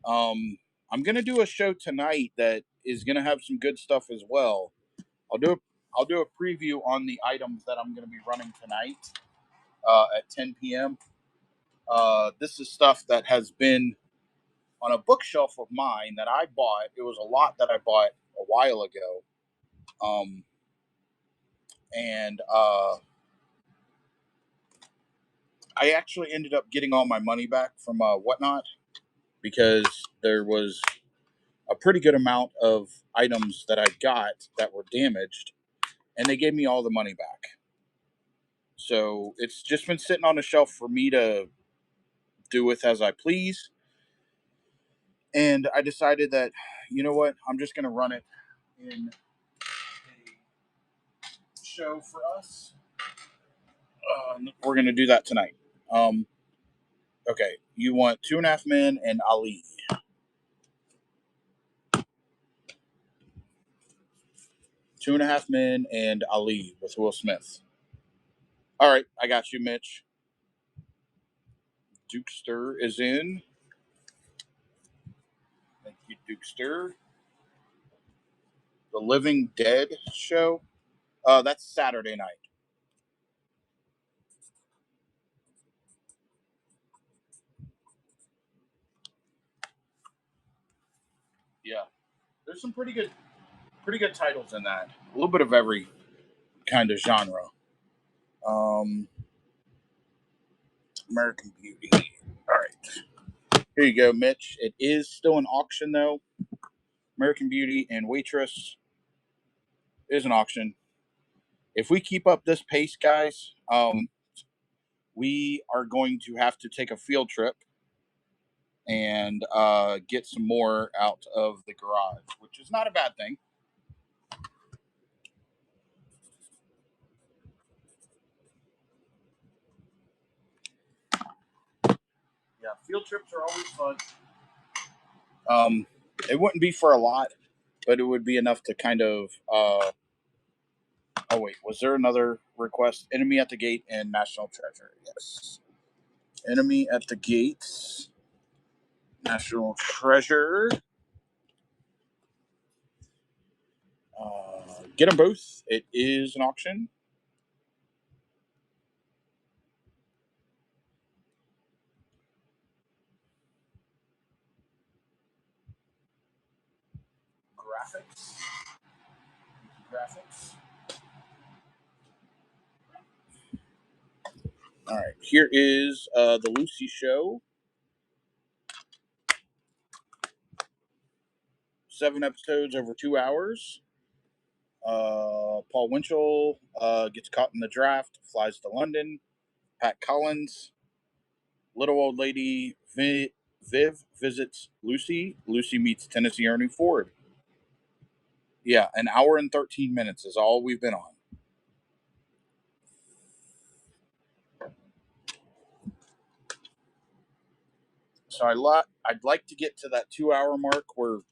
I'm gonna do a show tonight that is gonna have some good stuff as well. I'll do a preview on the items that I'm gonna be running tonight at 10 p.m. This is stuff that has been on a bookshelf of mine that I bought. It was a lot that I bought a while ago, um, and I actually ended up getting all my money back from Whatnot because there was a pretty good amount of items that I got that were damaged, and they gave me all the money back. So it's just been sitting on the shelf for me to do with as I please. And I decided that, you know what, I'm just going to run it in a show for us. We're going to do that tonight. Okay, you want Two and a Half Men and Ali. Two and a Half Men and Ali with Will Smith. All right, I got you, Mitch. Dukester is in. Thank you, Dukester. The Living Dead show. That's Saturday night. Yeah, there's some pretty good titles in that. A little bit of every kind of genre. Um, American Beauty. All right, here you go, Mitch. It is still an auction though. American Beauty and Waitress is an auction. If we keep up this pace, guys, we are going to have to take a field trip and get some more out of the garage, which is not a bad thing. Yeah, field trips are always fun. Um, it wouldn't be for a lot, but it would be enough to kind of. Oh wait, was there another request? Enemy at the Gate and National Treasure. Yes, Enemy at the Gates, National Treasure. Get them both. It is an auction. Graphics. Graphics. All right, here is the Lucy Show. 7 episodes over 2 hours. Paul Winchell gets caught in the draft, flies to London. Pat Collins, little old lady Viv visits Lucy. Lucy meets Tennessee Ernie Ford. Yeah, an hour and 13 minutes is all we've been on. So I'd like to get to that 2 hour mark. We're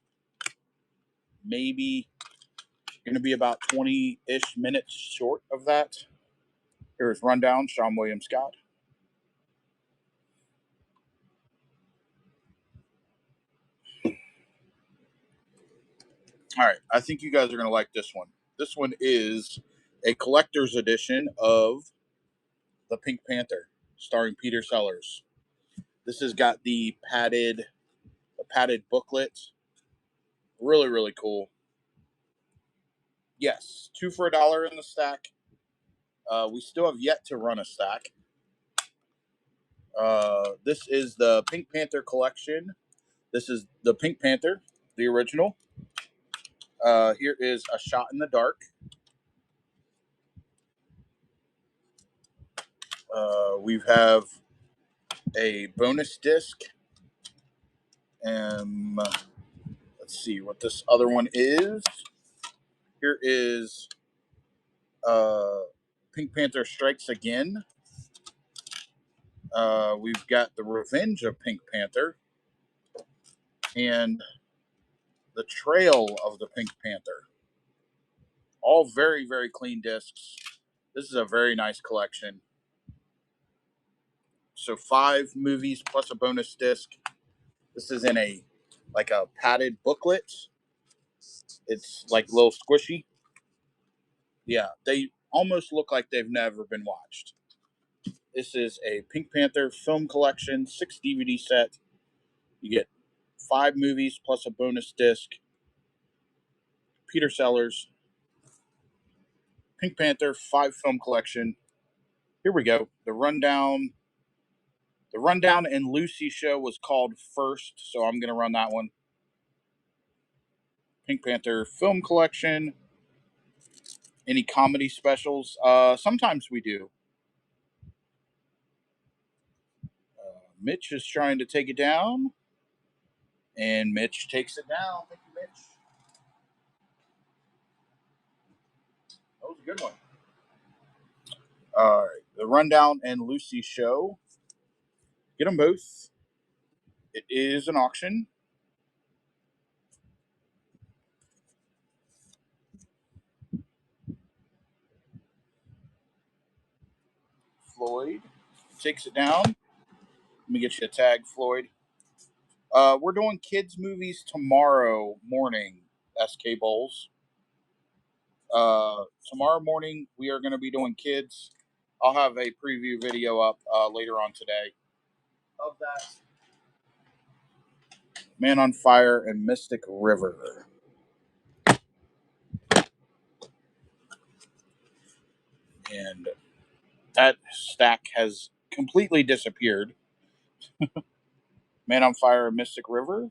maybe going to be about 20-ish minutes short of that. Here's Rundown, Sean William Scott. All right, I think you guys are going to like this one. This one is a collector's edition of The Pink Panther, starring Peter Sellers. This has got the padded booklet. Really, really cool. Yes, two for $1 in the stack. We still have yet to run a stack. This is the Pink Panther collection. This is the Pink Panther, the original. Here is A Shot in the Dark. We have a bonus disc. Let's see what this other one is. Here is Pink Panther Strikes Again. We've got The Revenge of Pink Panther and The Trail of the Pink Panther. All very, very clean discs. This is a very nice collection. So 5 movies plus a bonus disc. This is in a padded booklet. It's like a little squishy. Yeah, they almost look like they've never been watched. This is a Pink Panther film collection, 6 DVD set. You get 5 movies plus a bonus disc. Peter Sellers, Pink Panther 5 film collection. Here we go. The rundown. The Rundown and Lucy show was called first, so I'm going to run that one. Pink Panther film collection. Any comedy specials? Sometimes we do. Mitch is trying to take it down, and Mitch takes it down. Thank you, Mitch. That was a good one. All right, the Rundown and Lucy show. Get them both. It is an auction. Floyd takes it down. Let me get you a tag, Floyd. We're doing kids' movies tomorrow morning, SK Bowls. Tomorrow morning, we are going to be doing kids. I'll have a preview video up later on today of that. Man on Fire and Mystic River. And that stack has completely disappeared. Man on Fire and Mystic River.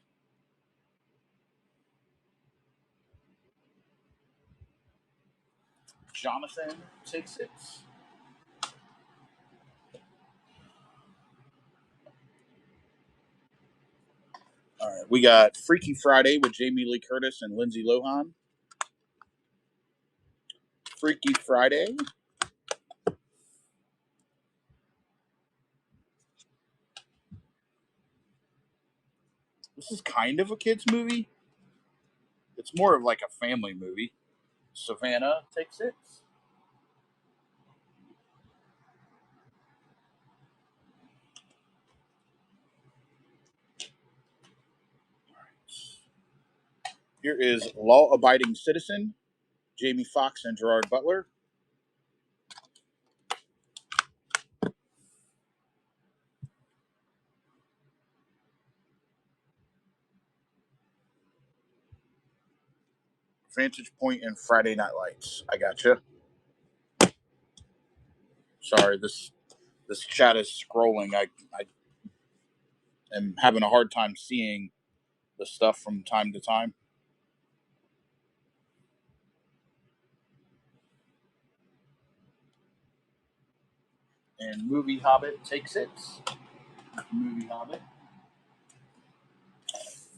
Jonathan takes it. All right, we got Freaky Friday with Jamie Lee Curtis and Lindsay Lohan. Freaky Friday. This is kind of a kids movie. It's more of like a family movie. Savannah takes it. Here is Law Abiding Citizen, Jamie Foxx and Gerard Butler. Vantage Point and Friday Night Lights. I gotcha. Sorry, this chat is scrolling. I am having a hard time seeing the stuff from time to time. And Movie Hobbit takes it. Movie Hobbit.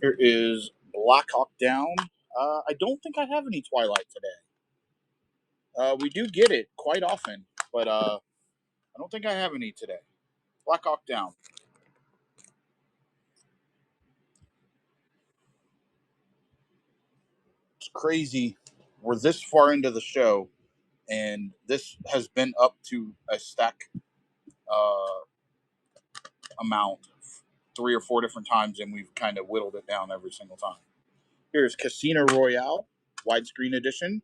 Here is Black Hawk Down. I don't think I have any Twilight today. We do get it quite often, but I don't think I have any today. Black Hawk Down. It's crazy. We're this far into the show, and this has been up to a stack uh, amount 3 or 4 different times, and we've kind of whittled it down every single time. Here's Casino Royale, widescreen edition.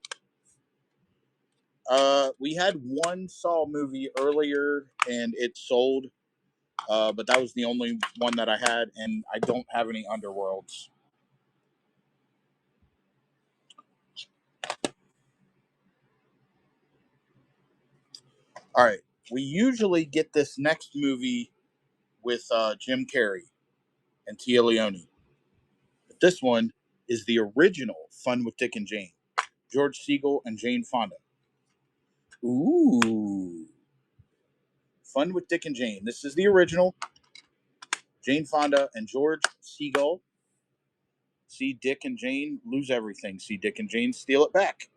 We had one Saw movie earlier, and it sold, but that was the only one that I had, and I don't have any Underworlds. All right, we usually get this next movie with Jim Carrey and Tia Leone. But this one is the original Fun with Dick and Jane, George Segal and Jane Fonda. Ooh, Fun with Dick and Jane. This is the original. Jane Fonda and George Segal. See Dick and Jane lose everything. See Dick and Jane steal it back.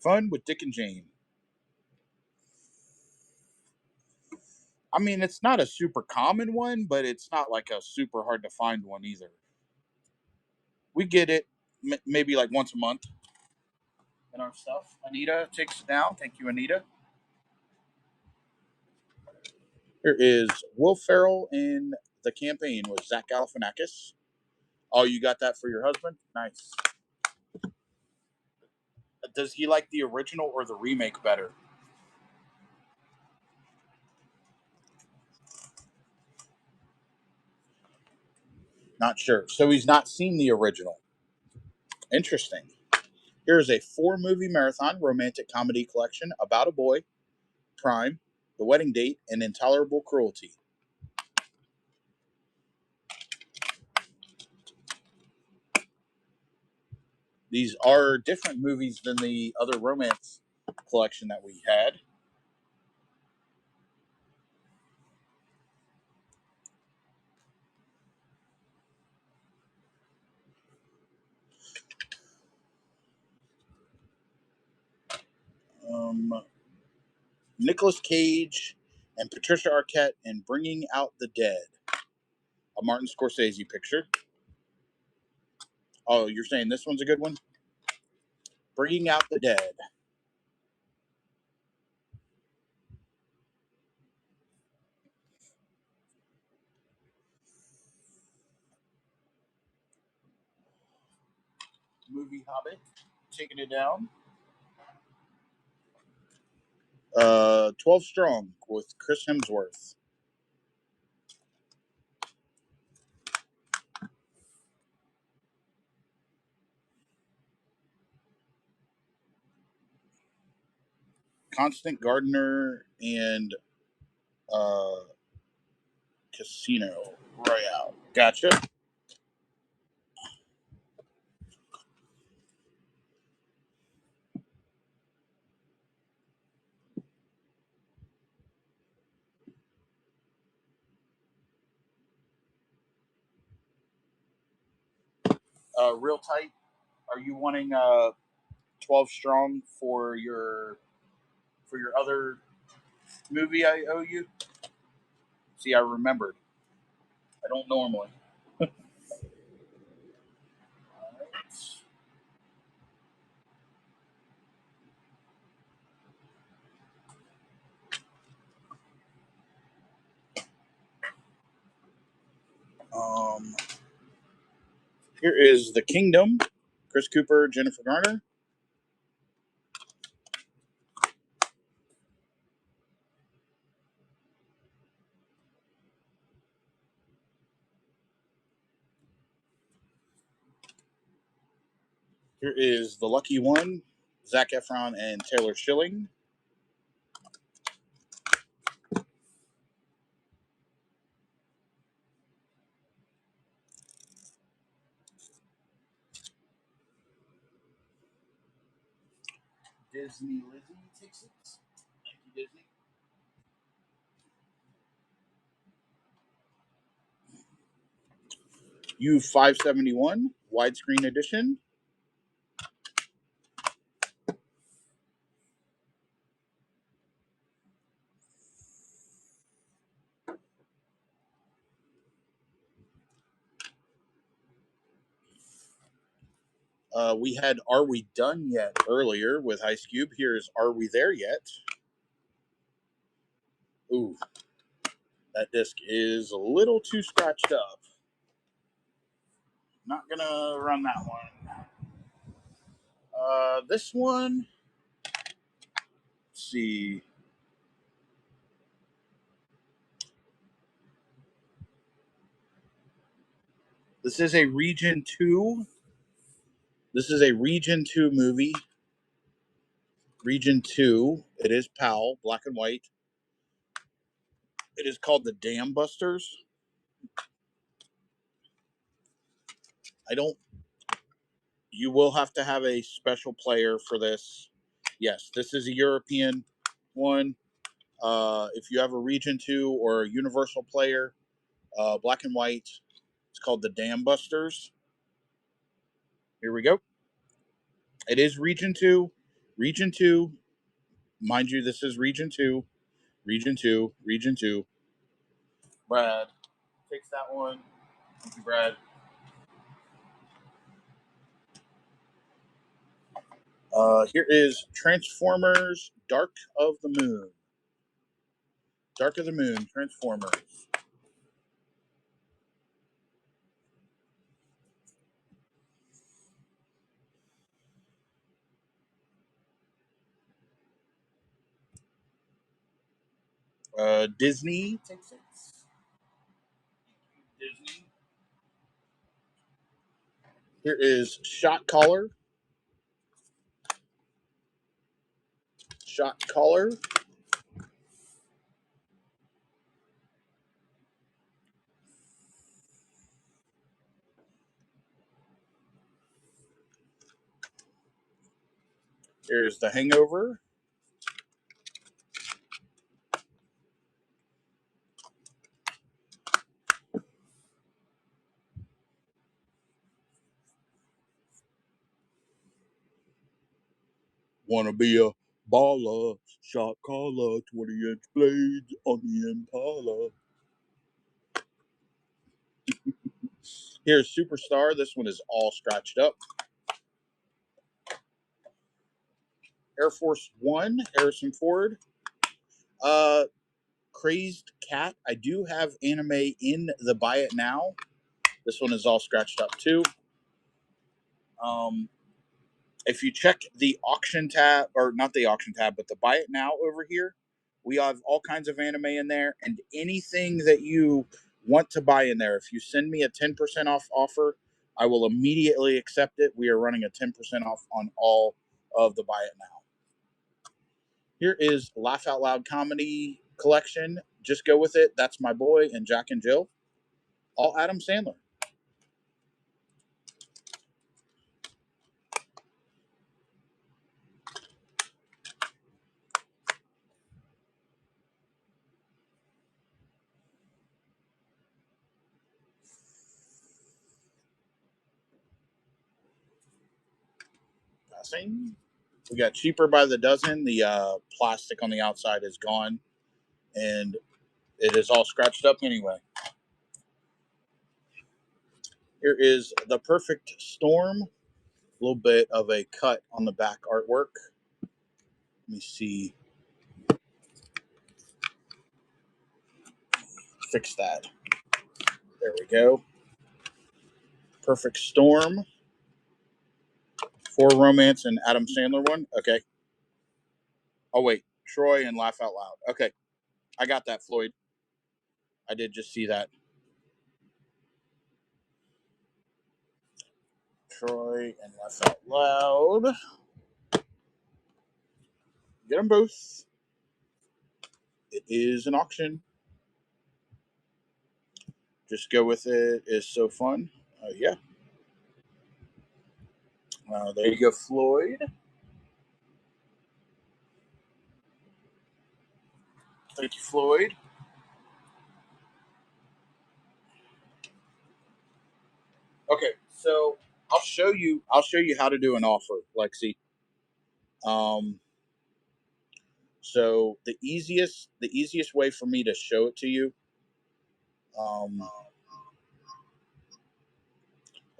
Fun with Dick and Jane. I mean, it's not a super common one, but it's not like a super hard to find one either. We get it maybe like once a month in our stuff. Anita takes it down. Thank you, Anita. Here is Will Ferrell in The Campaign with Zach Galifianakis. Oh, you got that for your husband? Nice. Does he like the original or the remake better? Not sure. So he's not seen the original. Interesting. Here is a 4-movie marathon romantic comedy collection about a boy, Prime, The Wedding Date, and Intolerable Cruelty. These are different movies than the other romance collection that we had. Nicolas Cage and Patricia Arquette in Bringing Out the Dead, a Martin Scorsese picture. Oh, you're saying this one's a good one? Bringing Out the Dead. Movie Hobbit, taking it down. 12 Strong with Chris Hemsworth. Constant Gardner and uh, Casino Royale. Gotcha. Real tight. Are you wanting 12 Strong for your other movie I owe you? See, I remembered. I don't normally. Um, Here is The Kingdom. Chris Cooper, Jennifer Garner. Here is The Lucky One. Zac Efron and Taylor Schilling. Disney Lizzie takes it. Thank you, Disney. U571 widescreen edition. We had Are We Done Yet earlier with Ice Cube. Here's Are We There Yet? Ooh, that disc is a little too scratched up. Not gonna run that one. This one, let's see. This is a Region 2. This is a Region 2 movie. Region 2. It is PAL, black and white. It is called The Dam Busters. I don't. You will have to have a special player for this. Yes, this is a European one. If you have a Region 2 or a Universal player, black and white, it's called The Dam Busters. Here we go. It is Region 2. Region 2. Mind you, this is Region 2. Region 2. Region 2. Brad takes that one. Thank you, Brad. Here is Transformers: Dark of the Moon. Dark of the Moon, Transformers. Disney takes it. Disney. Here is Shot Caller. Shot Caller. Here's The Hangover. Wanna be a baller, shot caller, 20-inch blades on the Impala. Here's Superstar. This one is all scratched up. Air Force One, Harrison Ford. Crazed Cat. I do have anime in the Buy It Now. This one is all scratched up too. If you check the auction tab, or not the auction tab, but the Buy It Now over here, we have all kinds of anime in there, and anything that you want to buy in there. If you send me a 10% off offer, I will immediately accept it. We are running a 10% off on all of the Buy It Now. Here is Laugh Out Loud Comedy Collection. Just go with it. That's My Boy and Jack and Jill. All Adam Sandler. Passing. We got Cheaper by the Dozen. The plastic on the outside is gone, and it is all scratched up anyway. Here is The Perfect Storm. A little bit of a cut on the back artwork. Let me see. Fix that. There we go. Perfect Storm. For Romance and Adam Sandler one. Okay. Oh, wait. Troy and Laugh Out Loud. Okay. I got that, Floyd. I did just see that. Troy and Laugh Out Loud. Get them both. It is an auction. Just go with it. It's so fun. Yeah. There you go, Floyd. Thank you, Floyd. Okay, so I'll show you. I'll show you how to do an offer, Lexi. Um, so the easiest way for me to show it to you. Um,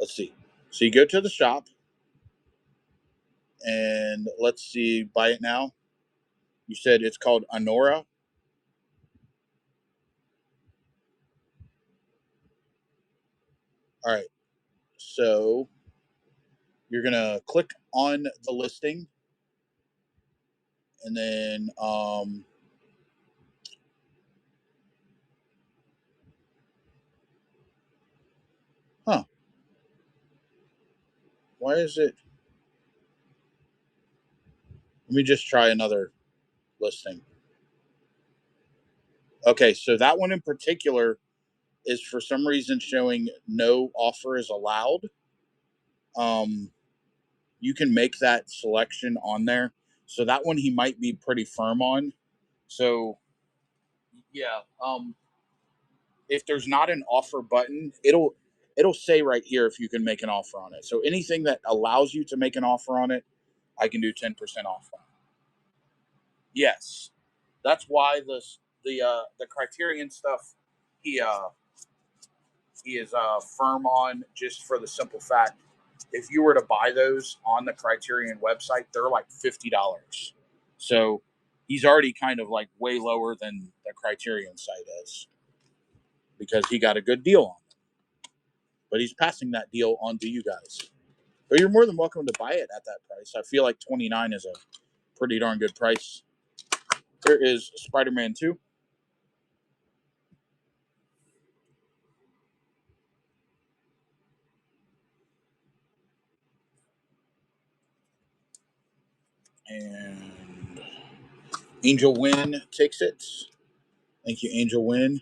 let's see. So you go to the shop, and let's see. Buy it now. You said it's called Honora. All right. So you're gonna click on the listing, and then huh? Why is it? Let me just try another listing. Okay, so that one in particular is for some reason showing no offer is allowed. Um, you can make that selection on there. So that one he might be pretty firm on. So yeah, if there's not an offer button, it'll say right here if you can make an offer on it. So anything that allows you to make an offer on it, I can do 10% off on. Yes, that's why the Criterion stuff he is firm on, just for the simple fact, if you were to buy those on the Criterion website, they're like $50. So he's already kind of like way lower than the Criterion site is, because he got a good deal on them. But he's passing that deal on to you guys. But you're more than welcome to buy it at that price. I feel like 29 is a pretty darn good price. Here is Spider-Man 2. And Angel Win takes it. Thank you, Angel Win.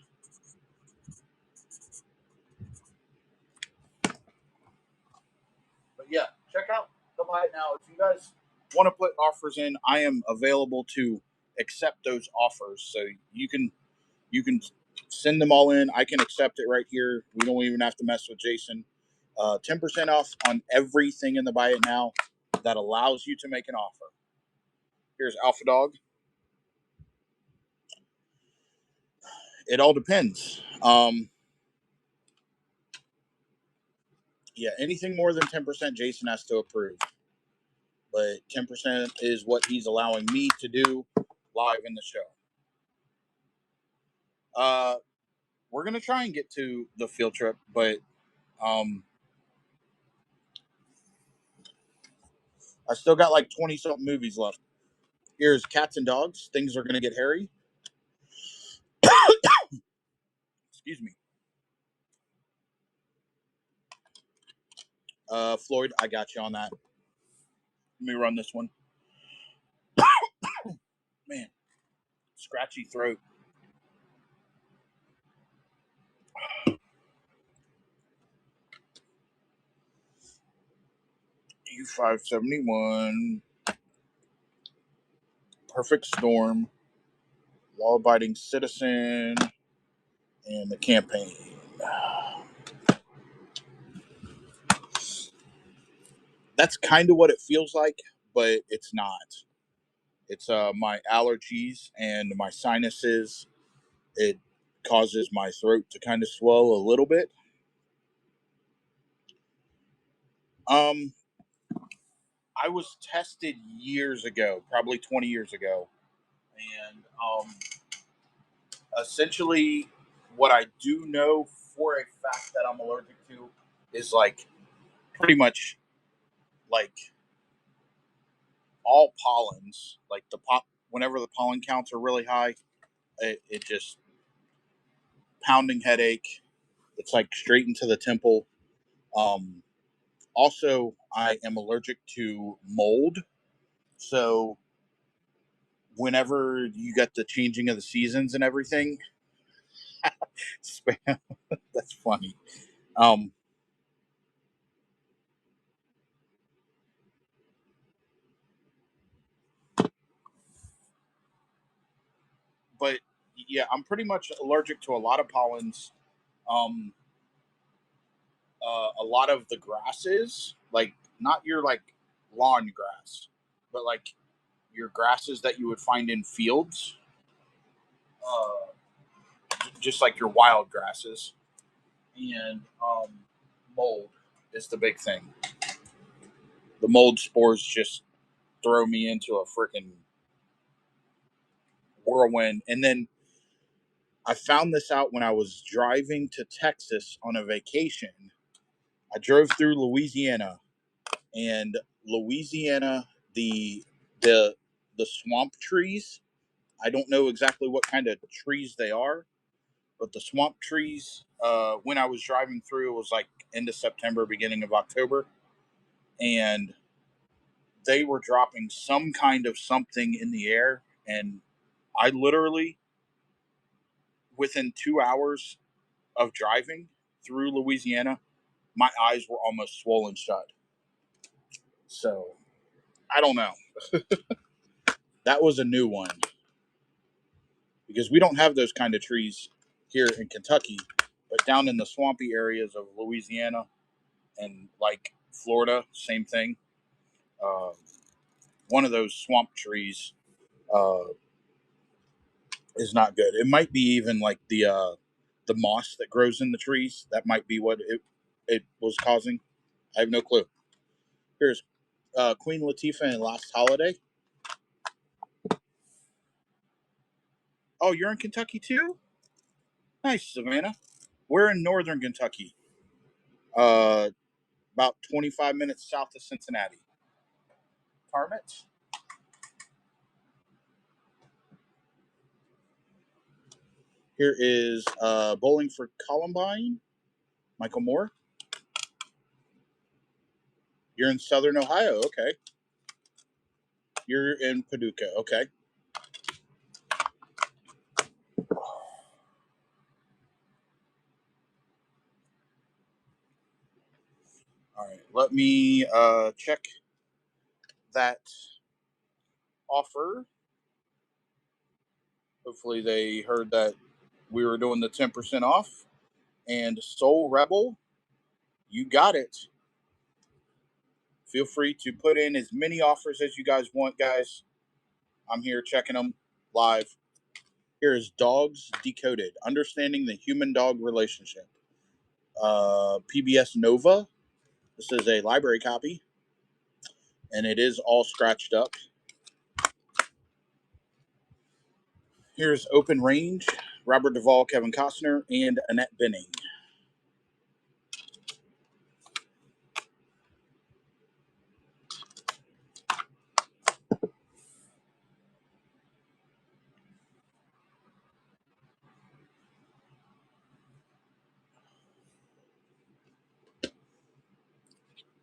But yeah, check out the Buy It Now. If you guys want to put offers in, I am available to accept those offers. So you can send them all in. I can accept it right here. We don't even have to mess with Jason. 10% off on everything in the Buy It Now that allows you to make an offer. Here's Alpha Dog. It all depends. Yeah, anything more than 10%, Jason has to approve. But 10% is what he's allowing me to do live in the show. We're gonna try and get to the field trip, but um, I still got like 20 something movies left. Here's Cats and Dogs. Things are gonna get hairy. Excuse me. Floyd, I got you on that. Let me run this one. Man, scratchy throat. U571. Perfect Storm. Law Abiding Citizen. And the campaign. That's kind of what it feels like, but it's not. It's my allergies and my sinuses. It causes my throat to kind of swell a little bit. Um, I was tested years ago, probably 20 years ago, and essentially, what I do know for a fact that I'm allergic to is like pretty much like all pollens. Like whenever the pollen counts are really high, it just pounding headache. It's like straight into the temple. Um, Also, I am allergic to mold. So whenever you get the changing of the seasons and everything, spam. That's funny. Um, but yeah, I'm pretty much allergic to a lot of pollens. Um, a lot of the grasses, like not your like lawn grass, but like your grasses that you would find in fields, just like your wild grasses, and mold is the big thing. The mold spores just throw me into a freaking whirlwind. And then I found this out when I was driving to Texas on a vacation. I drove through Louisiana, and Louisiana, the the the swamp trees. I don't know exactly what kind of trees they are, but the swamp trees. When I was driving through, it was like end of September, beginning of October, and they were dropping some kind of something in the air, and I literally, within 2 hours of driving through Louisiana, my eyes were almost swollen shut. So I don't know. That was a new one because we don't have those kind of trees here in Kentucky, but down in the swampy areas of Louisiana and like Florida, same thing. Uh, One of those swamp trees is not good. It might be even like the the moss that grows in the trees. That might be what it was causing. I have no clue. Here's Queen Latifah and Last Holiday. Oh, you're in Kentucky too? Nice, Savannah. We're in northern Kentucky, uh, about 25 minutes south of Cincinnati. Tarmet. Here is Bowling for Columbine. Michael Moore. You're in Southern Ohio. Okay. You're in Paducah. Okay. All right. Let me check that offer. Hopefully, they heard that we were doing the 10% off. And Soul Rebel, you got it. Feel free to put in as many offers as you guys want, guys. I'm here checking them live. Here is Dogs Decoded, Understanding the Human Dog Relationship. PBS Nova. This is a library copy, and it is all scratched up. Here's Open Range, Robert Duvall, Kevin Costner, and Annette Bening.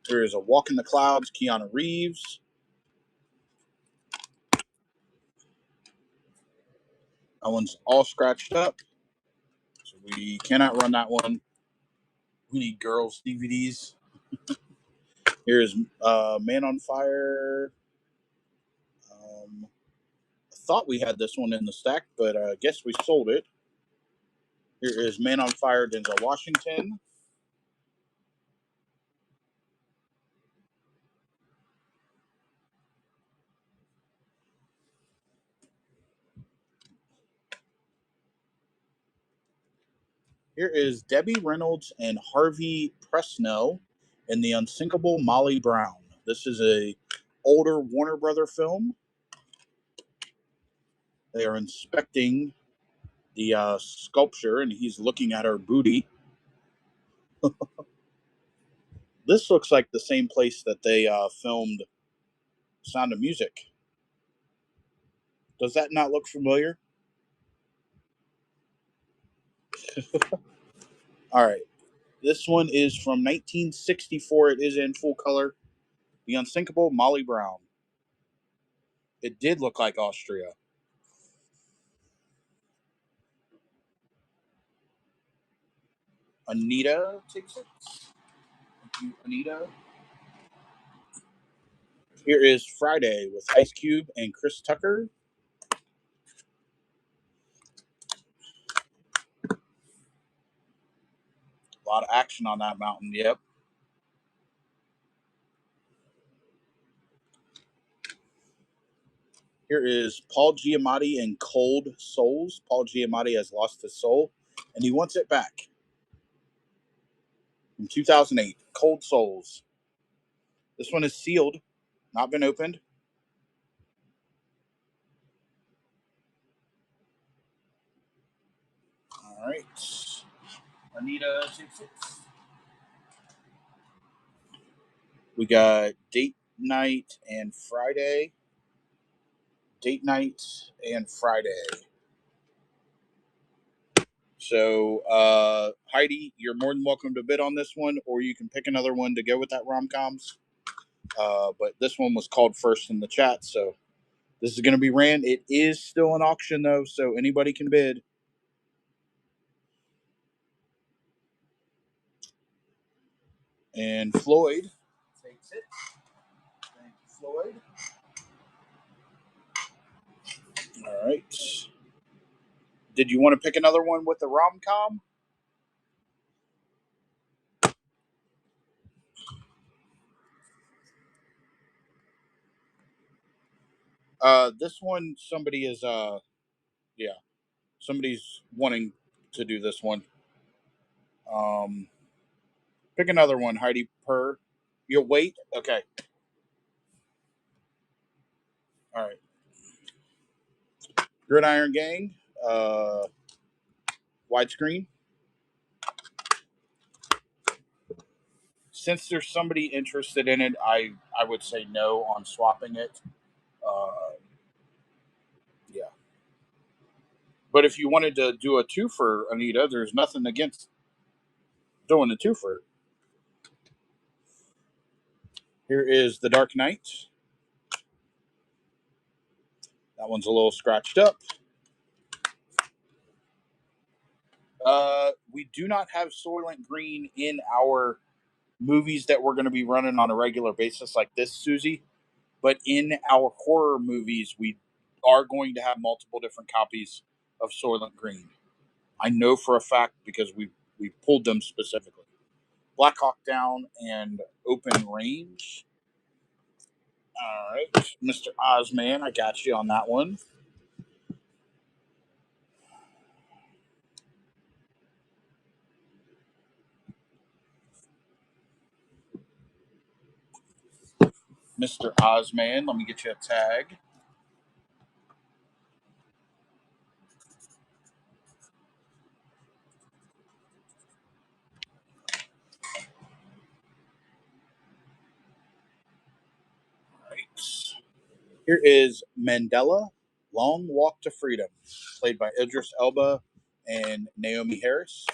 There is A Walk in the Clouds, Keanu Reeves. That one's all scratched up, so we cannot run that one. We need girls' DVDs. Here's Man on Fire. I thought we had this one in the stack, but I guess we sold it. Here is Man on Fire, Denzel Washington. Here is Debbie Reynolds and Harvey Presnell in The Unsinkable Molly Brown. This is a older Warner Brother film. They are inspecting the sculpture, and he's looking at her booty. This looks like the same place that they filmed Sound of Music. Does that not look familiar? All right. This one is from 1964. It is in full color. The Unsinkable Molly Brown. It did look like Austria. Anita takes it. Thank you, Anita. Here is Friday with Ice Cube and Chris Tucker. A lot of action on that mountain. Yep. Here is Paul Giamatti and Cold Souls. Paul Giamatti has lost his soul, and he wants it back. In 2008, Cold Souls. This one is sealed, not been opened. All right. Anita takes it. We got Date Night and Friday. Date Night and Friday. So, Heidi, you're more than welcome to bid on this one, or you can pick another one to go with that rom coms. But this one was called first in the chat, so this is going to be ran. It is still an auction, though, so anybody can bid. And Floyd takes it. Thank you, Floyd. All right. Did you want to pick another one with the rom com? This one, somebody is, yeah, somebody's wanting to do this one. Um, Pick another one, Heidi Purr. You'll wait? Okay. All right. Gridiron Gang. Widescreen. Since there's somebody interested in it, I would say no on swapping it. Uh, yeah. But if you wanted to do a twofer, Anita, there's nothing against doing a twofer. Here is The Dark Knight. That one's a little scratched up. We do not have Soylent Green in our movies that we're going to be running on a regular basis like this, Susie. But in our horror movies, we are going to have multiple different copies of Soylent Green. I know for a fact because we pulled them specifically. Black Hawk Down and Open Range. All right, Mr. Ozman, I got you on that one. Mr. Ozman, let me get you a tag. All right. Here is Mandela, Long Walk to Freedom, played by Idris Elba and Naomi Harris.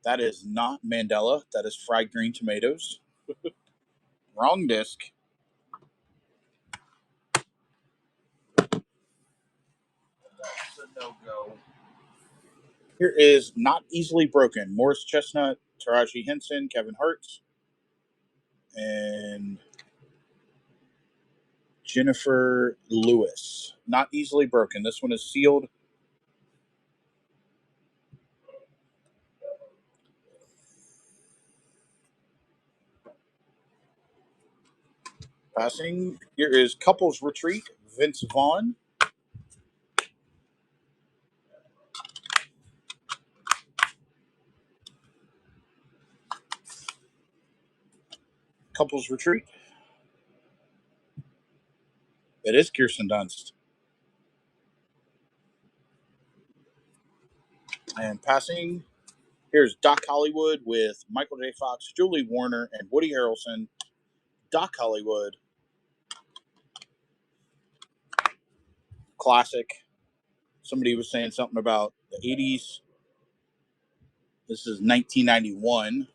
That is not Mandela. That is fried green tomatoes. Wrong disc. That's a no go. Here is Not Easily Broken. Morris Chestnut, Taraji Henson, Kevin Hart, and Jennifer Lewis. Not Easily Broken. This one is sealed. Passing. Here is Couples Retreat, Vince Vaughn. Couples Retreat. It is Kirsten Dunst. And passing. Here's Doc Hollywood with Michael J. Fox, Julie Warner, and Woody Harrelson. Doc Hollywood. Classic. Somebody was saying something about the 80s. This is 1991.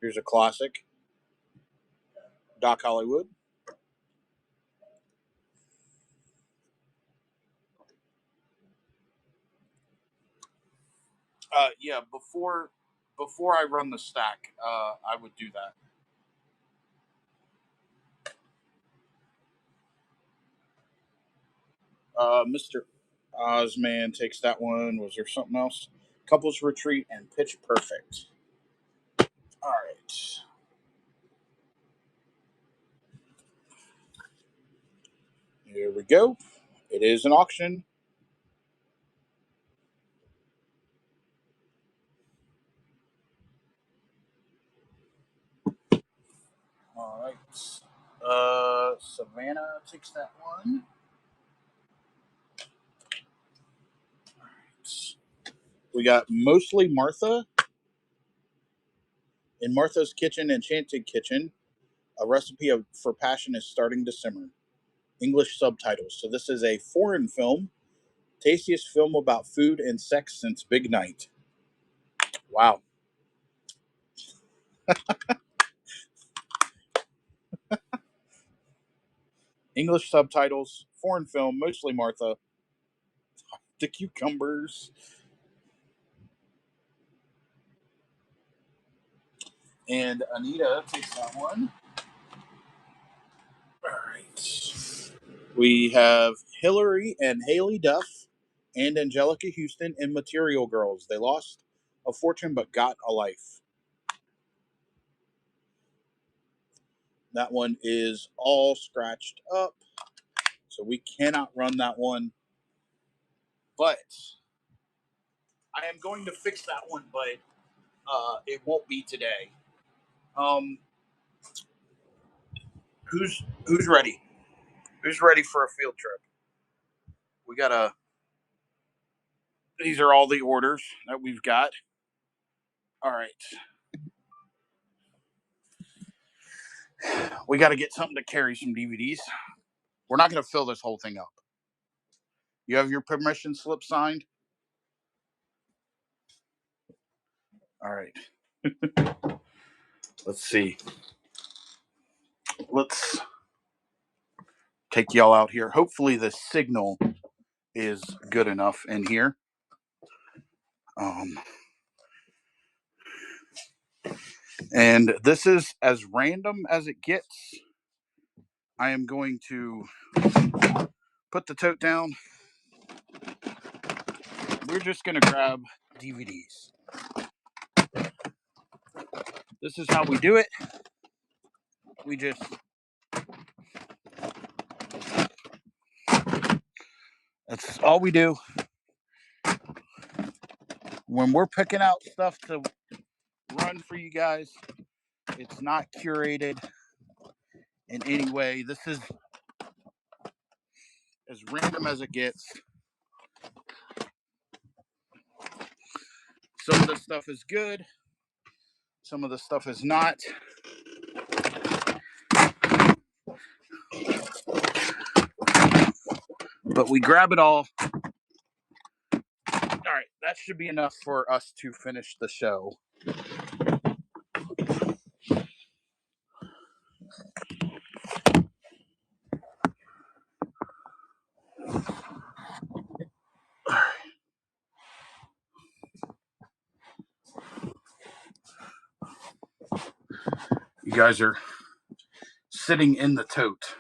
Here's a classic. Doc Hollywood. Yeah, before I run the stack, I would do that. Mr. Ozman takes that one. Was there something else? Couples Retreat and Pitch Perfect. All right. Here we go. It is an auction. All right. Savannah takes that one. We got Mostly Martha in Martha's Kitchen, Enchanted Kitchen. A recipe for passion is starting to simmer. English subtitles. So this is a foreign film. Tastiest film about food and sex since Big Night. Wow. English subtitles, foreign film, mostly Martha. The cucumbers. And Anita takes that one. All right. We have Hillary and Haley Duff and Angelica Houston in Material Girls. They lost a fortune but got a life. That one is all scratched up. So we cannot run that one. But I am going to fix that one, but it won't be today. Who's ready? Who's ready for a field trip? We got a. These are all the orders that we've got. All right. We got to get something to carry some DVDs. We're not going to fill this whole thing up. You have your permission slip signed? All right. Let's see. Let's take y'all out here. Hopefully the signal is good enough in here. And this is as random as it gets. I am going to put the tote down. We're just going to grab DVDs. This is how we do it. We just that's all we do. When we're picking out stuff to run for you guys, it's not curated in any way. This is as random as it gets. Some of the stuff is good. Some of the stuff is not. But we grab it all. All right, that should be enough for us to finish the show. You guys are sitting in the tote.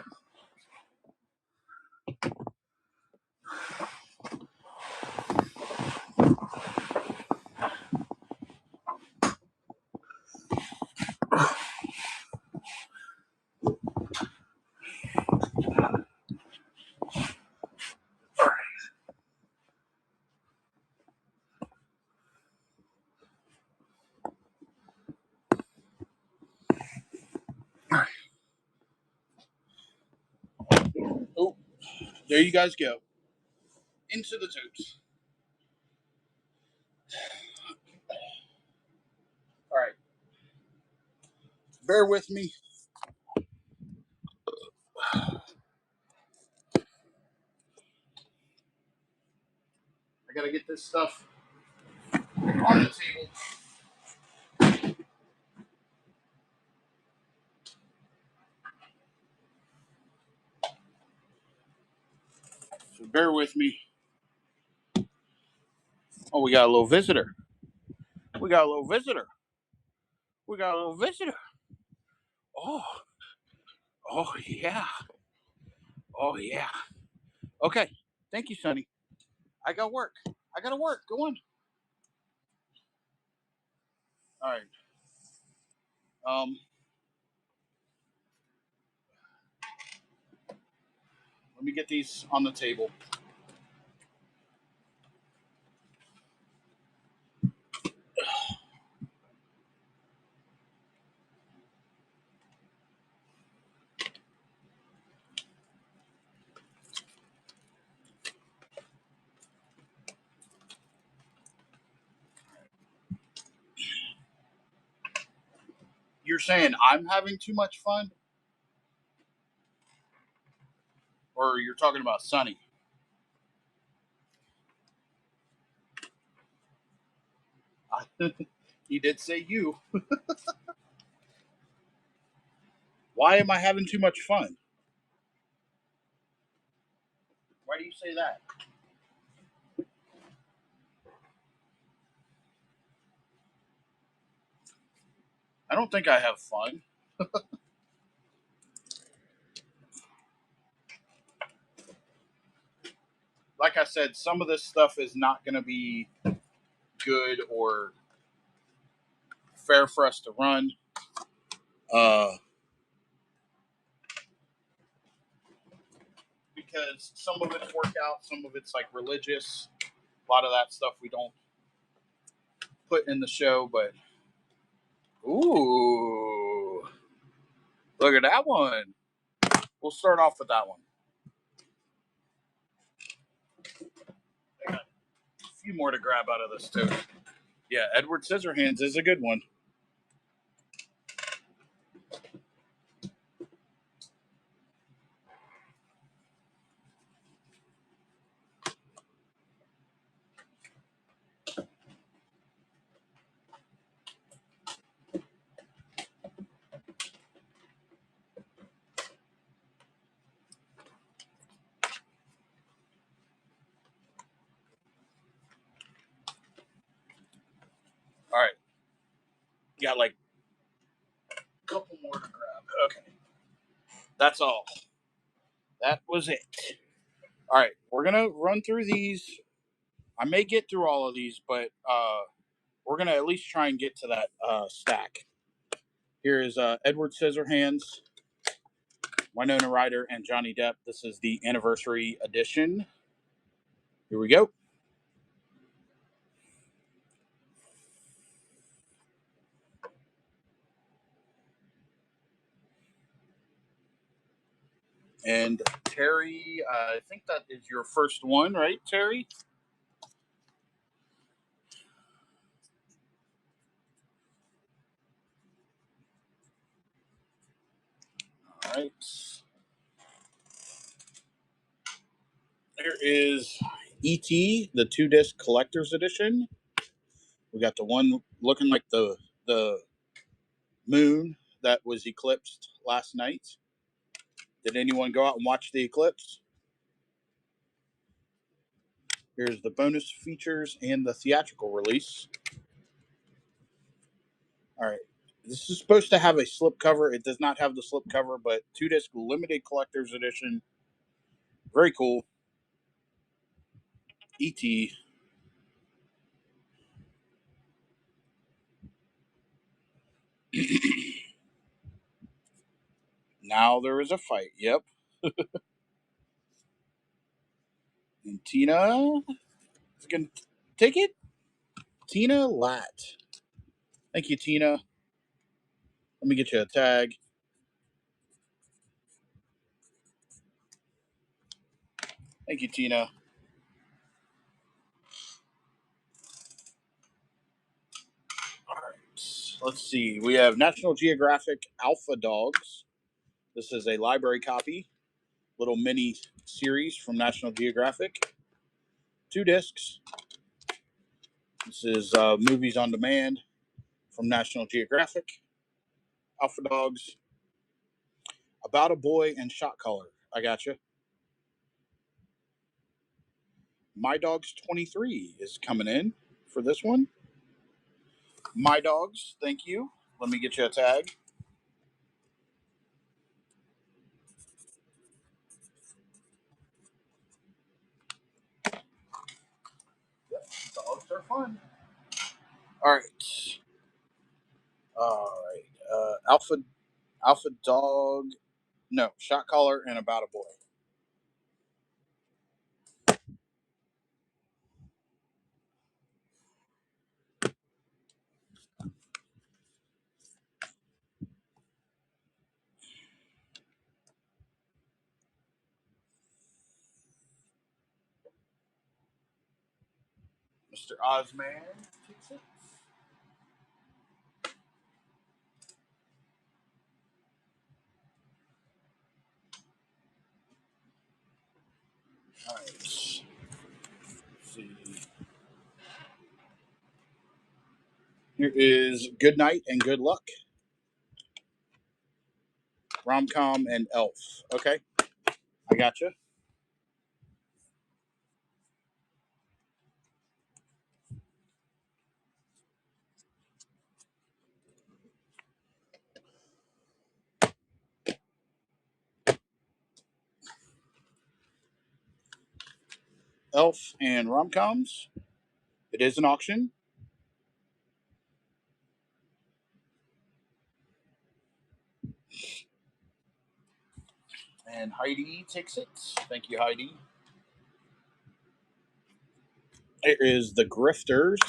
Oh, there you guys go. Into the tote. All right. Bear with me. I got to get this stuff on the table. So bear with me. Oh, we got a little visitor. We got a little visitor. We got a little visitor. Oh, oh yeah. Oh yeah. Okay. Thank you, Sonny. I got work. I got to work. Go on. All right. Let me get these on the table. You're saying I'm having too much fun, or you're talking about Sonny? He did say you. Why am I having too much fun? Why do you say that? I don't think I have fun. Like I said, some of this stuff is not going to be good or fair for us to run. Uh, because some of it's workout, some of it's like religious. A lot of that stuff we don't put in the show, but Ooh. Look at that one. We'll start off with that one. I got a few more to grab out of this too. Yeah, Edward Scissorhands is a good one. All right. Got like a couple more to grab. Okay. That's all. That was it. All right. We're going to run through these. I may get through all of these, but we're going to at least try and get to that stack. Here is Edward Scissorhands, Winona Ryder, and Johnny Depp. This is the anniversary edition. Here we go. And Terry, I think that is your first one, right, Terry? All right. There is E.T., the 2-disc collector's edition. We got the one looking like the moon that was eclipsed last night. Did anyone go out and watch the eclipse? Here's the bonus features and the theatrical release. All right. This is supposed to have a slipcover. It does not have the slipcover, but 2-disc limited collector's edition. Very cool. E.T. Now there is a fight. Yep. And Tina is going to take it. Tina Lat. Thank you, Tina. Let me get you a tag. Thank you, Tina. All right. Let's see. We have National Geographic Alpha Dogs. This is a library copy, little mini series from National Geographic. 2 discs. This is movies on demand from National Geographic. Alpha Dogs. About a Boy and Shot Caller. I got you. My Dogs 23 is coming in for this one. My Dogs, thank you. Let me get you a tag. Yep, dogs are fun. All right. All right. Alpha Dog. No, Shot Caller and About a Boy. Mr. Ozman takes it. All right. Let's see. Here is Good Night and Good Luck. Rom-com and Elf. Okay. I got you. Elf and rom-coms. It is an auction. And Heidi takes it. Thank you, Heidi. It is The Grifters.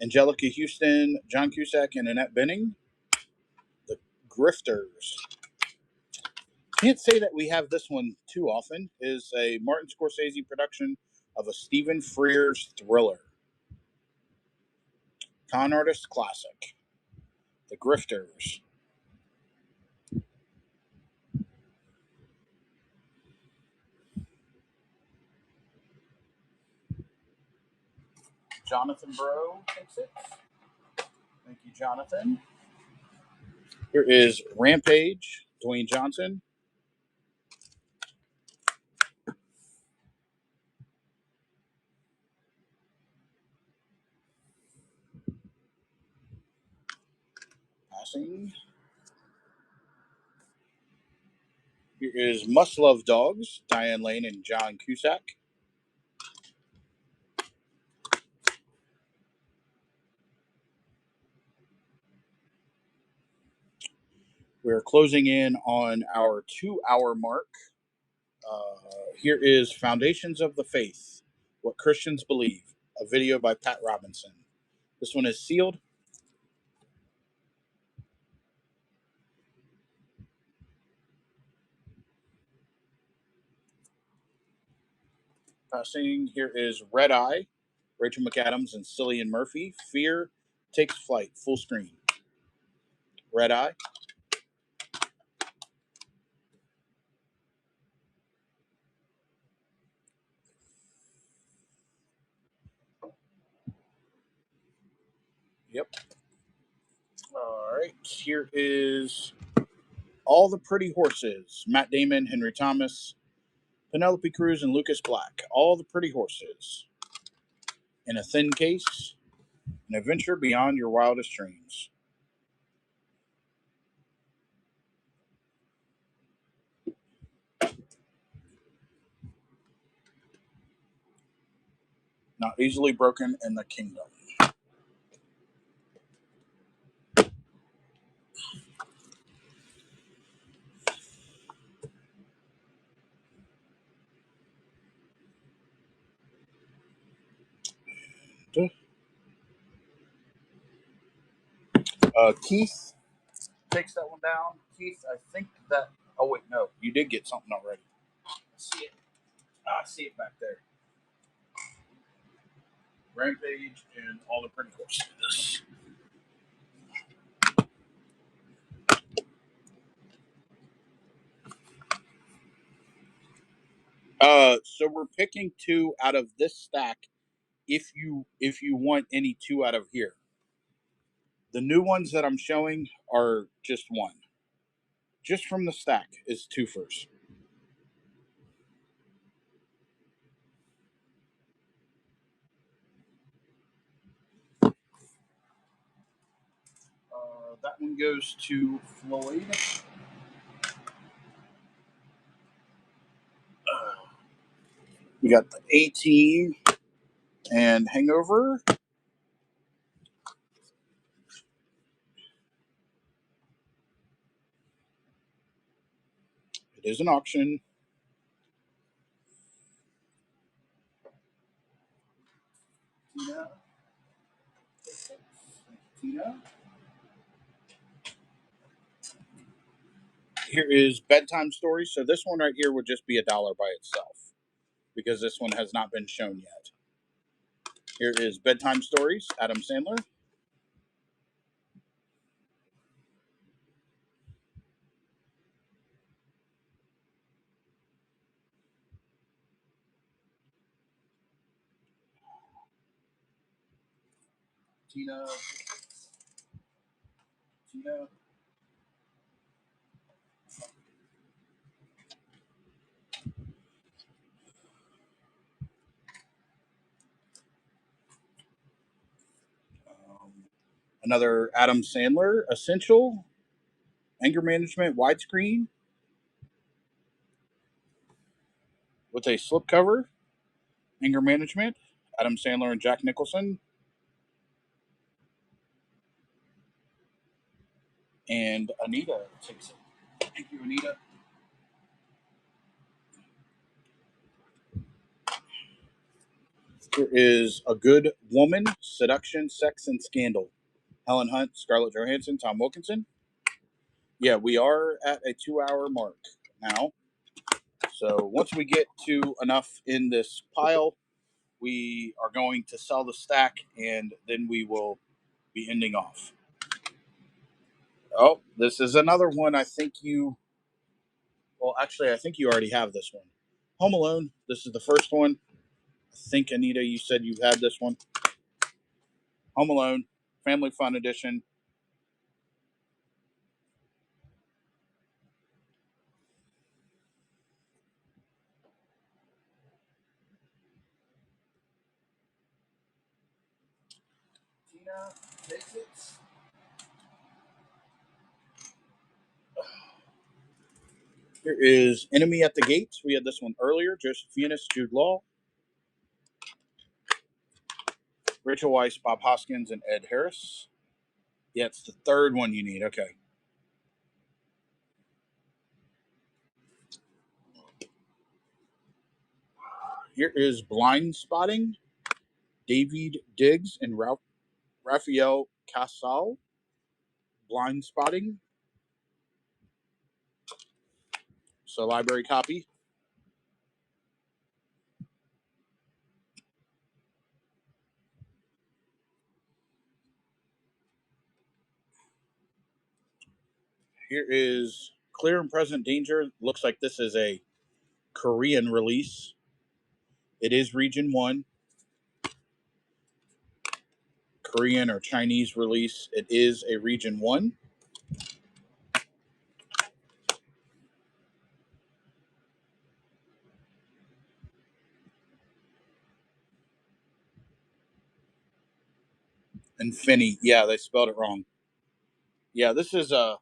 Angelica Houston, John Cusack, and Annette Bening. Grifters. Can't say that we have this one too often. Is a Martin Scorsese production of a Stephen Frears thriller. Con artist classic. The Grifters. Jonathan Bro takes it. Thank you, Jonathan. Here is Rampage, Dwayne Johnson. Passing. Here is Must Love Dogs, Diane Lane and John Cusack. We're closing in on our 2-hour mark. Here is Foundations of the Faith, What Christians Believe, a video by Pat Robinson. This one is sealed. Passing. Here is Red Eye, Rachel McAdams and Cillian Murphy. Fear Takes Flight, full screen. Red Eye. Yep. All right. Here is All the Pretty Horses. Matt Damon, Henry Thomas, Penelope Cruz, and Lucas Black. All the Pretty Horses. In a Thin Case. An adventure beyond your wildest dreams. Not easily broken in the kingdom. Keith takes that one down. Keith, I think that. Oh wait, no, you did get something already. I see it. I see it back there. Rampage and All the Pretty Horses. So we're picking two out of this stack. If you want any two out of here, the new ones that I'm showing are just one. Just from the stack is two first. That one goes to Floyd. We got the A-Team and Hangover. It is an auction. Tina. Here is Bedtime Stories. So this one right here would just be $1 by itself because this one has not been shown yet. Here is Bedtime Stories, Adam Sandler. Tina. Another Adam Sandler, Essential, Anger Management, widescreen with a slipcover. Anger Management, Adam Sandler and Jack Nicholson. And Anita takes it. Thank you, Anita. Here is A Good Woman, Seduction, Sex, and Scandal. Helen Hunt, Scarlett Johansson, Tom Wilkinson. Yeah, we are at a 2 hour mark now. So once we get to enough in this pile, we are going to sell the stack and then we will be ending off. Oh, this is another one. Well, actually, I think you already have this one. Home Alone. This is the first one. I think, Anita, you said you had this one. Home Alone, Family Fun Edition. Tina takes it. Here is Enemy at the Gates. We had this one earlier. Joseph Fiennes, Jude Law, Rachel Weisz, Bob Hoskins, and Ed Harris. Yeah, it's the third one you need. Okay. Here is Blind Spotting, David Diggs and Raphael Casal. Blind Spotting. So library copy. Here is Clear and Present Danger. Looks like this is a Korean release. It is Region 1. Korean or Chinese release. It is a Region 1. Infinity. Yeah, they spelled it wrong. Yeah, this is a.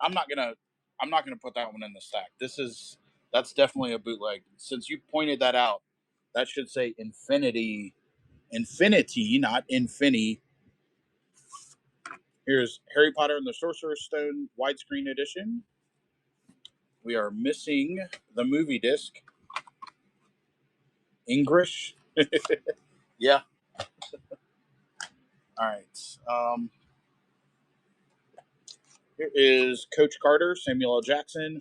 I'm not gonna. I'm not gonna put that one in the stack. That's definitely a bootleg. Since you pointed that out, that should say Infinity. Infinity, not Infinity. Here's Harry Potter and the Sorcerer's Stone widescreen edition. We are missing the movie disc. English. Yeah. All right. Here is Coach Carter, Samuel L. Jackson.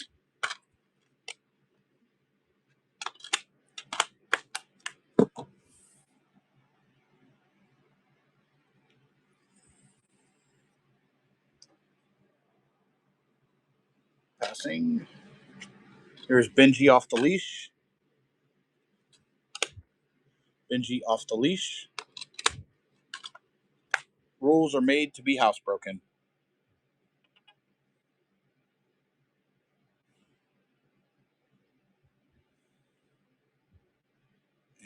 Passing. Here's Benji Off the Leash. Benji Off the Leash. Rules are made to be housebroken.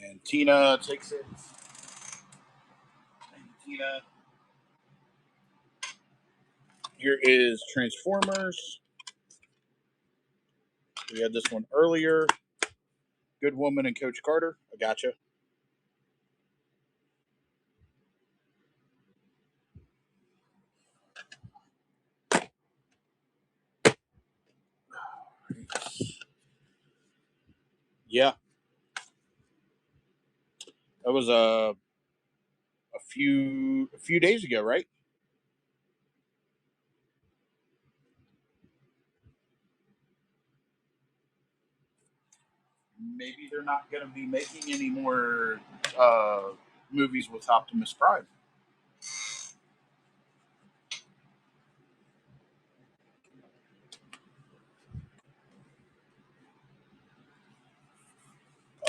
And Tina takes it. And Tina. Here is Transformers. We had this one earlier. Good Woman and Coach Carter. I gotcha. Yeah. That was a few days ago, right? Maybe they're not going to be making any more uh, movies with Optimus Prime.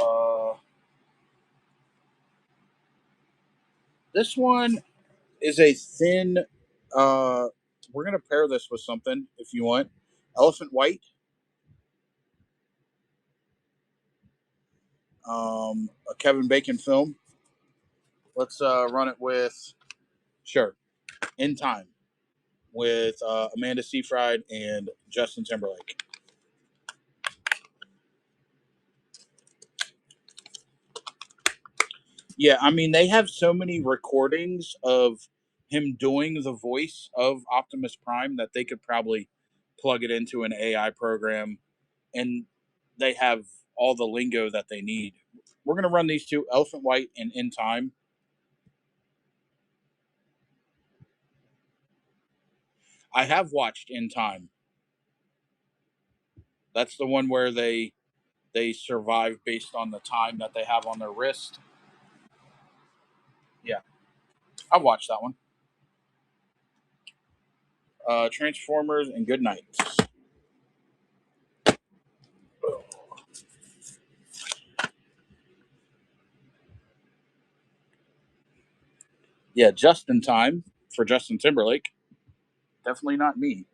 Uh, this one is a thin. Uh, we're going to pair this with something if you want. Elephant White. A Kevin Bacon film. Let's run it with, sure, In Time with Amanda Seyfried and Justin Timberlake. Yeah, I mean, they have so many recordings of him doing the voice of Optimus Prime that they could probably plug it into an AI program and they have all the lingo that they need. We're going to run these two, Elephant White and In Time. I have watched In Time. That's the one where they survive based on the time that they have on their wrist. Yeah, I've watched that one. Transformers and Good Night. Yeah, just in time for Justin Timberlake. Definitely not me.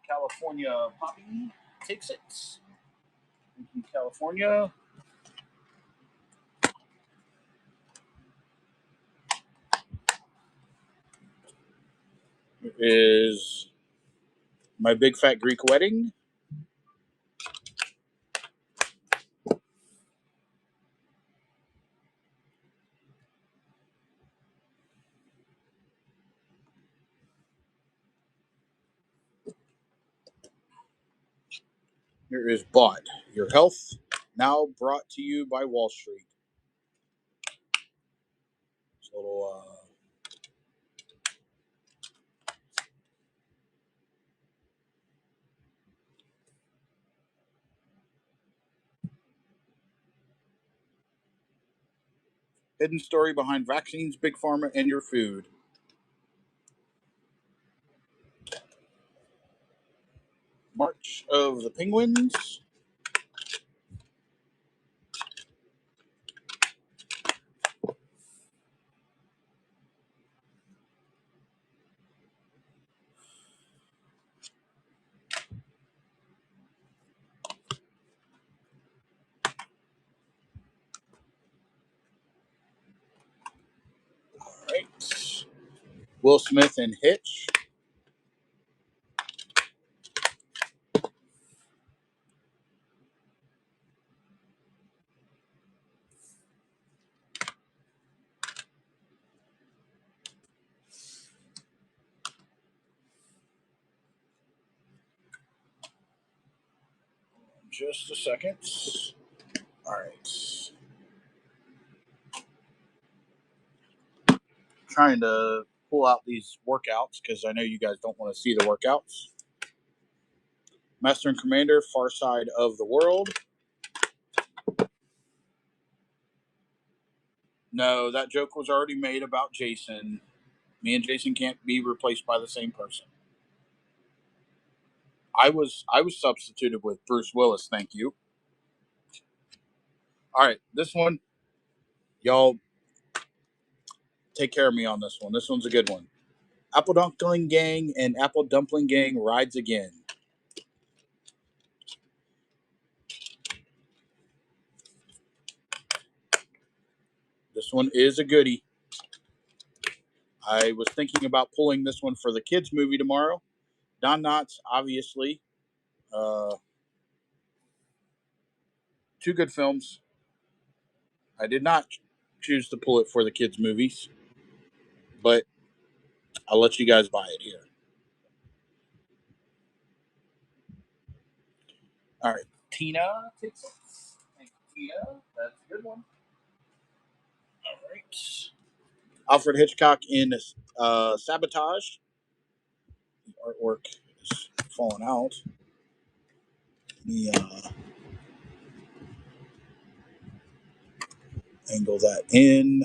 California Poppy takes it. Thank you, California. Here is My Big Fat Greek Wedding. Here is Bought. Your Health, now brought to you by Wall Street. It's a little hidden story behind vaccines, big pharma, and your food. March of the Penguins. All right. Will Smith and Hitch. Just a second. All right. Trying to pull out these workouts because I know you guys don't want to see the workouts. Master and Commander, Far Side of the World. No, that joke was already made about Jason. Me and Jason can't be replaced by the same person. I was substituted with Bruce Willis. Thank you. All right, this one, y'all take care of me on this one. This one's a good one. Apple Dumpling Gang and Apple Dumpling Gang rides again. This one is a goodie. I was thinking about pulling this one for the kids' movie tomorrow. Don Knotts, obviously. Uh, Two good films. I did not choose to pull it for the kids' movies, but I'll let you guys buy it here. All right. Tina takes it. Thank you, Tina. That's a good one. All right. Alfred Hitchcock in Sabotage. The artwork is falling out. Let me angle that in.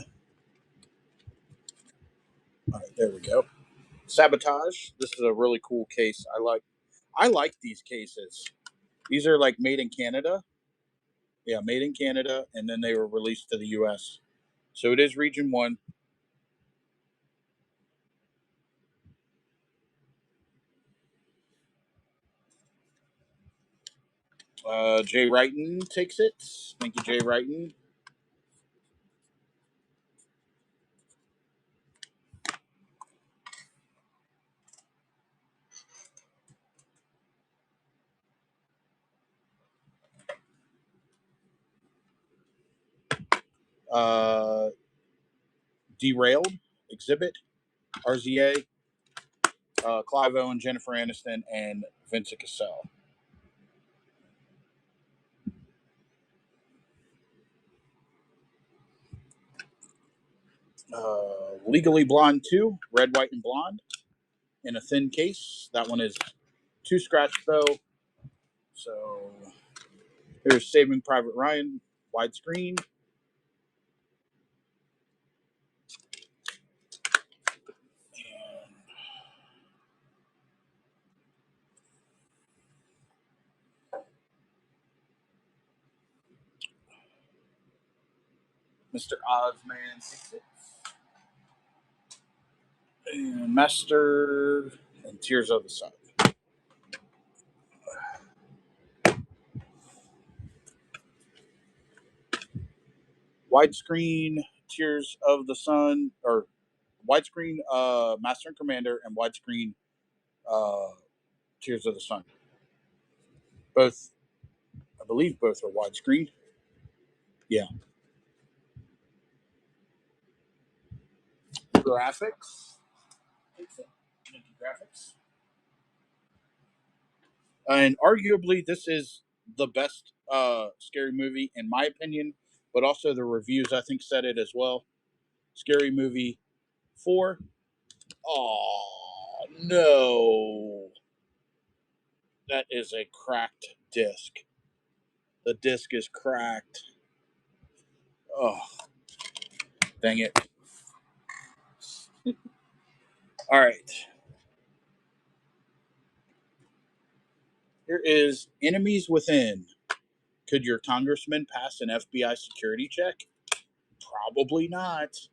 All right, there we go. Sabotage. This is a really cool case. I like these cases. These are like made in Canada. Yeah, made in Canada, and then they were released to the U.S. So it is Region One. Jay Wrighton takes it. Thank you, Jay Wrighton. Uh, Derailed Exhibit RZA. Clive Owen, Jennifer Aniston, and Vincent Cassell. Legally Blonde 2, Red, White, and Blonde. in a thin case. That one is 2 scratch though. So here's Saving Private Ryan, widescreen. Mr. Ozman 66. And Master and Tears of the Sun. Widescreen Tears of the Sun, or widescreen Master and Commander, and widescreen Tears of the Sun. Both, I believe, both are widescreen. Yeah. Graphics. Graphics. And arguably, this is the best scary movie in my opinion, but also the reviews I think said it as well. Scary Movie 4. Oh no, that is a cracked disc. The disc is cracked. Oh, dang it. All right. Here is Enemies Within. Could your congressman pass an FBI security check? Probably not.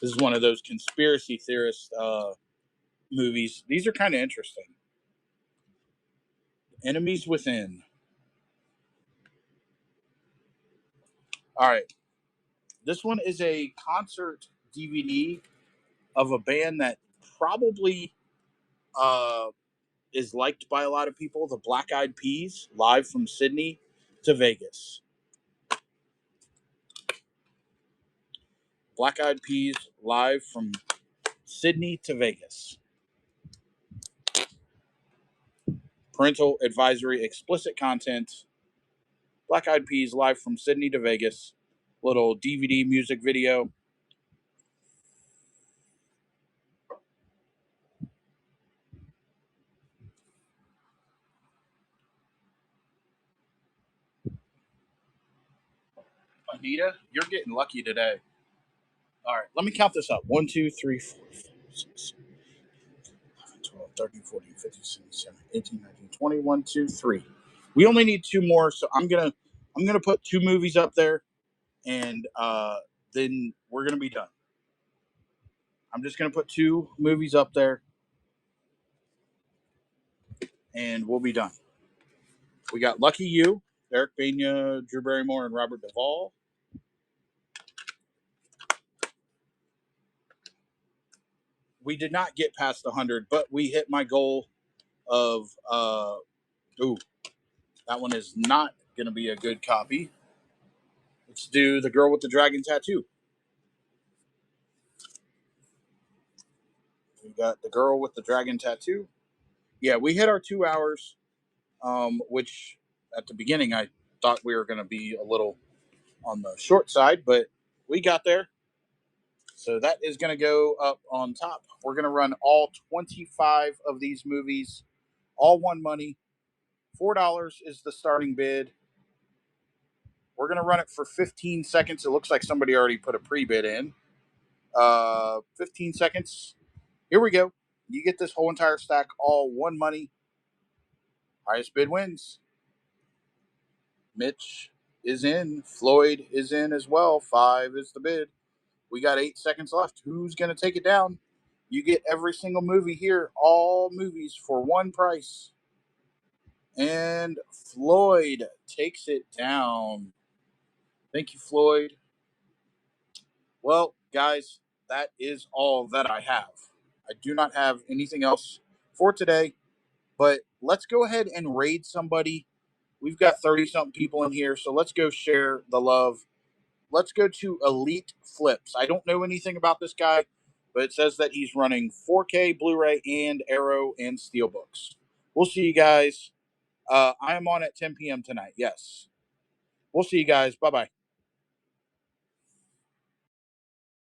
This is one of those conspiracy theorist movies. These are kind of interesting. Enemies Within. All right. This one is a concert DVD of a band that probably uh, is liked by a lot of people, the Black Eyed Peas, live from Sydney to Vegas. Black Eyed Peas live from Sydney to Vegas. Parental advisory, explicit content. Black Eyed Peas live from Sydney to Vegas. Little DVD music video. Anita, you're getting lucky today. All right, let me count this up. 1, 2, 3, 4, 5, 6, 11, 12, 13, 14, 15, 16, 17, 18, 19, 20, 1, 2, 3. We only need 2 more, so I'm gonna put 2 movies up there, and then we're gonna be done. I'm just gonna put 2 movies up there, and we'll be done. We got Lucky You, Eric Bana, Drew Barrymore, and Robert Duvall. We did not get past 100, but we hit my goal of ooh, that one is not going to be a good copy. Let's do The Girl with the Dragon Tattoo. We got The Girl with the Dragon Tattoo. Yeah, we hit our 2 hours, which at the beginning I thought we were going to be a little on the short side, but we got there. So that is going to go up on top. We're going to run all 25 of these movies, all one money. $4 is the starting bid. We're going to run it for 15 seconds. It looks like somebody already put a pre-bid in. 15 seconds. Here we go. You get this whole entire stack, all one money. Highest bid wins. Mitch is in. Floyd is in as well. 5 is the bid. We got 8 seconds left. Who's going to take it down? You get every single movie here, all movies for one price. And Floyd takes it down. Thank you, Floyd. Well, guys, that is all that I have. I do not have anything else for today, but let's go ahead and raid somebody. We've got 30 something people in here, so let's go share the love. Let's go to Elite Flips. I don't know anything about this guy, but it says that he's running 4K Blu-ray and Arrow and Steelbooks. We'll see you guys. I am on at 10 p.m. tonight. Yes. We'll see you guys. Bye-bye.